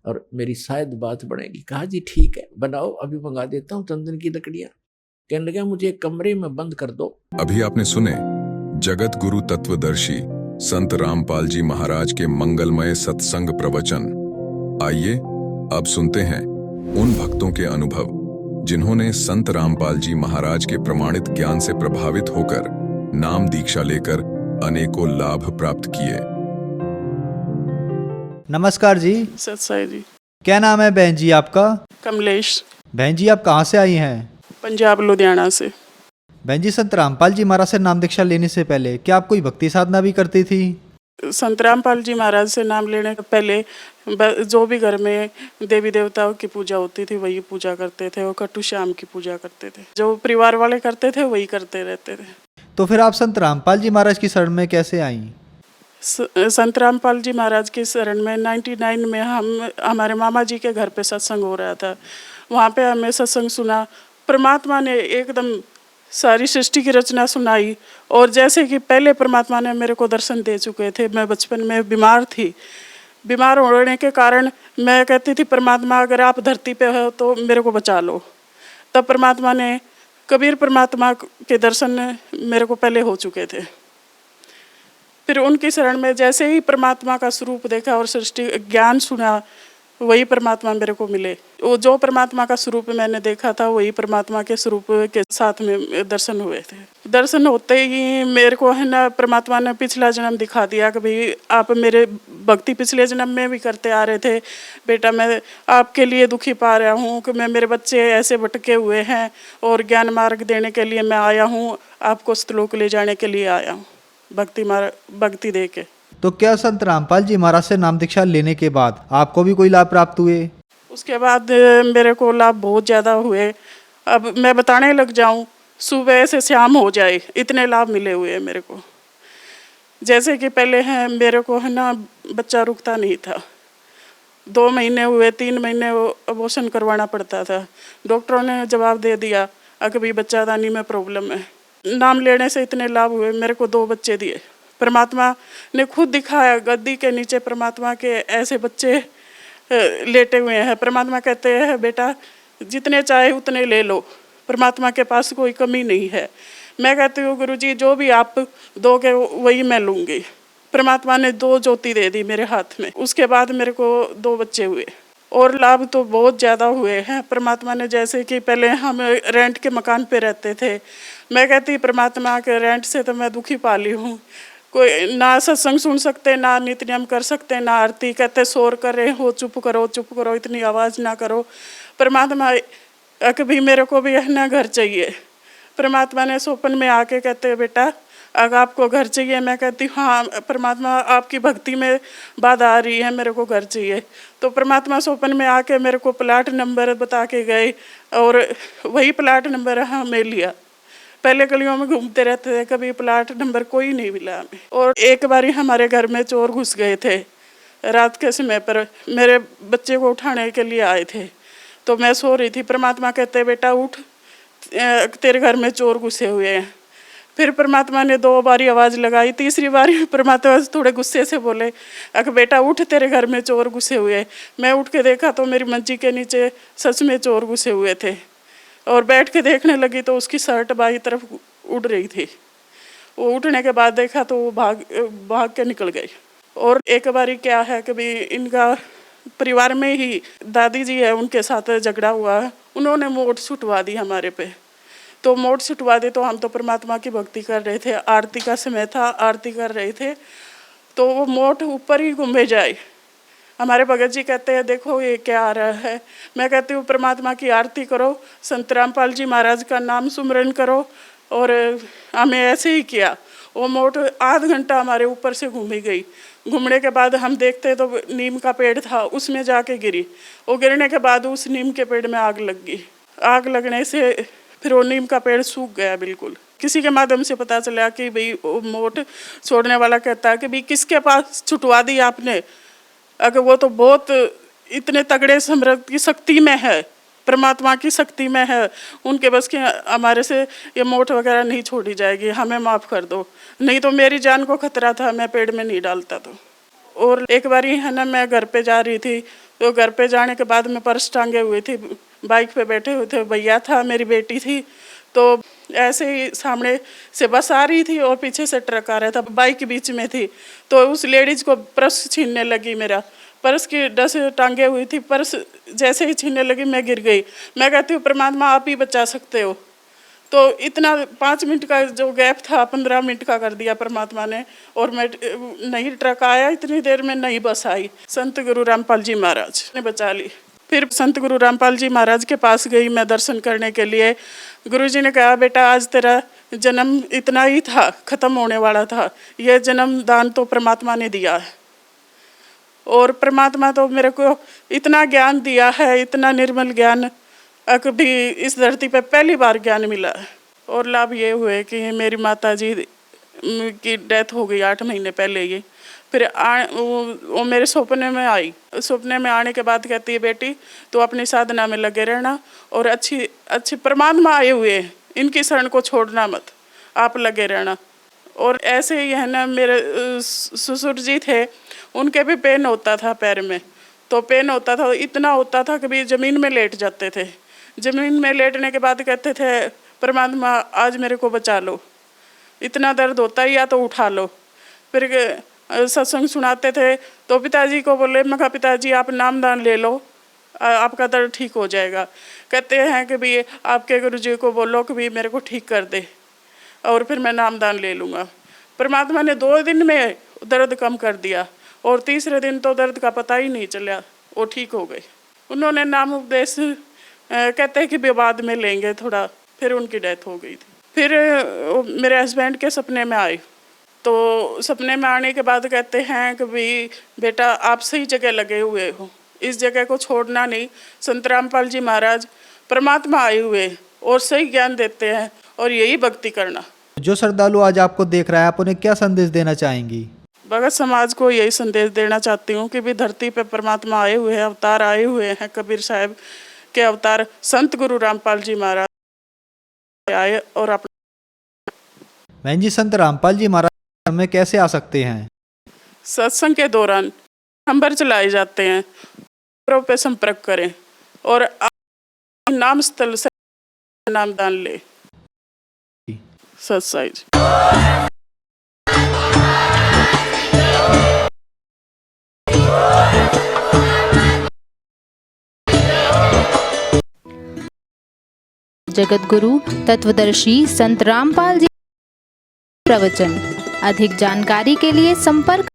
और मेरी शायद बात बनेगी। कहा जी ठीक है बनाओ, अभी मंगा देता हूँ तंदन की लकड़ियाँ। कहने लगा मुझे एक कमरे में बंद कर दो। अभी आपने सुने जगत गुरु तत्वदर्शी संत रामपाल जी महाराज के मंगलमय सत्संग प्रवचन। आइए अब सुनते हैं उन भक्तों के अनुभव जिन्होंने संत रामपाल जी महाराज के प्रमाणित ज्ञान से प्रभावित होकर नाम दीक्षा लेकर अनेकों लाभ प्राप्त किए। नमस्कार जी। सत्साई जी। क्या नाम है बहन जी आपका? कमलेश। बहन जी आप कहाँ से आई हैं? पंजाब लुधियाना से। बहन जी संत रामपाल जी महाराज से नाम दीक्षा लेने से पहले क्या आप कोई भक्ति साधना भी करती थी? संत रामपाल जी महाराज से नाम लेने से पहले जो भी घर में देवी देवताओं की पूजा होती थी वही पूजा करते थे, और कट्टू श्याम की पूजा करते थे। जो परिवार वाले करते थे वही करते रहते थे। तो फिर आप संत रामपाल जी महाराज की शरण में कैसे आई? संत रामपाल जी महाराज की शरण में 99 में हमारे मामा जी के घर पे सत्संग हो रहा था। वहाँ पे हमें सत्संग सुना, परमात्मा ने एकदम सारी सृष्टि की रचना सुनाई। और जैसे कि पहले परमात्मा ने मेरे को दर्शन दे चुके थे। मैं बचपन में बीमार थी, बीमार होने के कारण मैं कहती थी परमात्मा अगर आप धरती पे हो तो मेरे को बचा लो। तब परमात्मा ने, कबीर परमात्मा के दर्शन मेरे को पहले हो चुके थे। फिर उनकी शरण में जैसे ही परमात्मा का स्वरूप देखा और सृष्टि ज्ञान सुना, वही परमात्मा मेरे को मिले। वो जो परमात्मा का स्वरूप मैंने देखा था वही परमात्मा के स्वरूप के साथ में दर्शन हुए थे। दर्शन होते ही मेरे को है ना परमात्मा ने पिछला जन्म दिखा दिया कि भाई आप मेरे भक्ति पिछले जन्म में भी करते आ रहे थे बेटा, मैं आपके लिए दुखी पा रहा हूँ कि मैं मेरे बच्चे ऐसे भटके हुए हैं और ज्ञान मार्ग देने के लिए मैं आया हूँ, आपको श्लोक ले जाने के लिए आया हूँ भक्ति दे के। तो क्या संत रामपाल जी महाराज से नाम दीक्षा लेने के बाद आपको भी कोई लाभ प्राप्त हुए? उसके बाद मेरे को लाभ बहुत ज़्यादा हुए। अब मैं बताने लग जाऊं, सुबह से शाम हो जाए इतने लाभ मिले हुए हैं मेरे को। जैसे कि पहले है मेरे को है ना बच्चा रुकता नहीं था, 2 महीने हुए, 3 महीने अबॉर्शन करवाना पड़ता था। डॉक्टरों ने जवाब दे दिया अभी बच्चादानी में प्रॉब्लम है। नाम लेने से इतने लाभ हुए, मेरे को 2 बच्चे दिए। परमात्मा ने खुद दिखाया, गद्दी के नीचे परमात्मा के ऐसे बच्चे लेटे हुए हैं। परमात्मा कहते हैं बेटा जितने चाहे उतने ले लो, परमात्मा के पास कोई कमी नहीं है। मैं कहती हूँ गुरुजी जो भी आप दोगे वही मैं लूँगी। परमात्मा ने 2 ज्योति दे दी मेरे हाथ में। उसके बाद मेरे को 2 बच्चे हुए और लाभ तो बहुत ज़्यादा हुए हैं परमात्मा ने। जैसे कि पहले हम रेंट के मकान पे रहते थे, मैं कहती परमात्मा के रेंट से तो मैं दुखी पाली हूँ। कोई ना सत्संग सुन सकते, ना नित्य नियम कर सकते, ना आरती। कहते शोर कर रहे हो, चुप करो, इतनी आवाज़ ना करो। परमात्मा कभी मेरे को भी है ना घर चाहिए। परमात्मा ने स्वप्न में आके कहते बेटा अगर आपको घर चाहिए, मैं कहती हूँ हाँ परमात्मा आपकी भक्ति में बाधा आ रही है, मेरे को घर चाहिए। तो परमात्मा स्वप्न में आके मेरे को प्लाट नंबर बता के गए और वही प्लाट नंबर हमें लिया। पहले गलियों में घूमते रहते थे, कभी प्लाट नंबर कोई नहीं मिला हमें। और एक बारी हमारे घर में चोर घुस गए थे रात के समय पर, मेरे बच्चे को उठाने के लिए आए थे। तो मैं सो रही थी, परमात्मा कहते बेटा उठ, तेरे घर में चोर घुसे हुए हैं। फिर परमात्मा ने 2 बारी आवाज़ लगाई, तीसरी बारी परमात्मा थोड़े गुस्से से बोले अगर बेटा उठ, तेरे घर में चोर घुसे हुए। मैं उठ के देखा तो मेरी मंजी के नीचे सच में चोर घुसे हुए थे। और बैठ के देखने लगी तो उसकी शर्ट बाई तरफ उड़ रही थी। वो उठने के बाद देखा तो वो भाग के निकल गई। और एक बारी क्या है कि भी इनका परिवार में ही दादी जी है, उनके साथ झगड़ा हुआ है, उन्होंने मोट छुटवा दी हमारे पे। तो मोट छुटवा दी तो हम तो परमात्मा की भक्ति कर रहे थे, आरती का समय था, आरती कर रहे थे, तो वो मोट ऊपर ही घूमे जाए। हमारे भगत जी कहते हैं देखो ये क्या आ रहा है। मैं कहती हूँ परमात्मा की आरती करो, संत रामपाल जी महाराज का नाम सुमरन करो। और हमें ऐसे ही किया। वो मोट आध घंटा हमारे ऊपर से घूमी गई। घूमने के बाद हम देखते तो नीम का पेड़ था, उसमें जाके गिरी। वो गिरने के बाद उस नीम के पेड़ में आग लग गई। आग लगने से फिर वो नीम का पेड़ सूख गया बिल्कुल। किसी के माध्यम से पता चला कि भाई वो मोट छोड़ने वाला कहता है कि भाई किसके पास छुटवा दी आपने, अगर वो तो बहुत इतने तगड़े समर्थ की शक्ति में है, परमात्मा की शक्ति में है, उनके बस के हमारे से ये मोट वगैरह नहीं छोड़ी जाएगी, हमें माफ़ कर दो, नहीं तो मेरी जान को खतरा था, मैं पेड़ में नहीं डालता तो। और एक बारी है ना, मैं घर पे जा रही थी, तो घर पे जाने के बाद मैं पर्स टांगे हुए थी, बाइक पे बैठे हुए थे, भैया था, मेरी बेटी थी, तो ऐसे ही सामने से बस आ रही थी और पीछे से ट्रक आ रहा था, बाइक के बीच में थी, तो उस लेडीज को पर्स छीनने लगी। मेरा पर्स की डस टांगे हुई थी, पर्स जैसे ही छीनने लगी मैं गिर गई। मैं कहती हूँ परमात्मा आप ही बचा सकते हो। तो इतना 5 मिनट का जो गैप था 15 मिनट का कर दिया परमात्मा ने। और मैं नहीं ट्रक आया, इतनी देर में नहीं बस आई। संत गुरु रामपाल जी महाराज ने बचा ली। फिर संत गुरु रामपाल जी महाराज के पास गई मैं दर्शन करने के लिए। गुरु जी ने कहा बेटा आज तेरा जन्म इतना ही था, खत्म होने वाला था, यह जन्म दान तो परमात्मा ने दिया है। और परमात्मा तो मेरे को इतना ज्ञान दिया है, इतना निर्मल ज्ञान, कभी इस धरती पे पहली बार ज्ञान मिला है। और लाभ ये हुए कि मेरी माता जी की डेथ हो गई 8 महीने पहले ही। फिर वो मेरे सपने में आई। सपने में आने के बाद कहती है बेटी तो अपनी साधना में लगे रहना और अच्छी परमात्मा आए हुए हैं, इनकी शरण को छोड़ना मत, आप लगे रहना। और ऐसे ही है ना, मेरे ससुर जी थे, उनके भी पेन होता था पैर में, तो पेन होता था, इतना होता था कभी ज़मीन में लेट जाते थे। ज़मीन में लेटने के बाद कहते थे परमात्मा आज मेरे को बचा लो, इतना दर्द होता है या तो उठा लो। फिर सत्संग सुनाते थे तो पिताजी को बोले, मैं कहा पिताजी आप नामदान ले लो, आपका दर्द ठीक हो जाएगा। कहते हैं कि भाई आपके गुरुजी को बोलो कि भाई मेरे को ठीक कर दे और फिर मैं नामदान ले लूँगा। परमात्मा ने 2 दिन में दर्द कम कर दिया और तीसरे दिन तो दर्द का पता ही नहीं चला, वो ठीक हो गए। उन्होंने नाम उपदेश कहते हैं कि विवाद में लेंगे थोड़ा, फिर उनकी डेथ हो गई थी। फिर मेरे हस्बैंड के सपने में आए, तो सपने में आने के बाद कहते हैं कि भाई बेटा आप सही जगह लगे हुए हो, इस जगह को छोड़ना नहीं। संत रामपाल जी महाराज परमात्मा आए हुए और सही ज्ञान देते हैं और यही भक्ति करना। जो श्रद्धालु आज आपको देख रहा है, आप उन्हें क्या संदेश देना चाहेंगी? भगत समाज को यही संदेश देना चाहती हूँ कि भी धरती पे परमात्मा आए हुए हैं, अवतार आए हुए हैं। कबीर साहब के अवतार संत गुरु रामपाल जी महाराज आए और अपना। बहन जी, संत रामपाल जी महाराज में कैसे आ सकते हैं? सत्संग के दौरान नंबर चलाए जाते हैं, पे संपर्क करें और नाम स्थल से नामदान ले। सत्साई जी। जगत गुरु तत्वदर्शी संत रामपाल जी प्रवचन। अधिक जानकारी के लिए संपर्क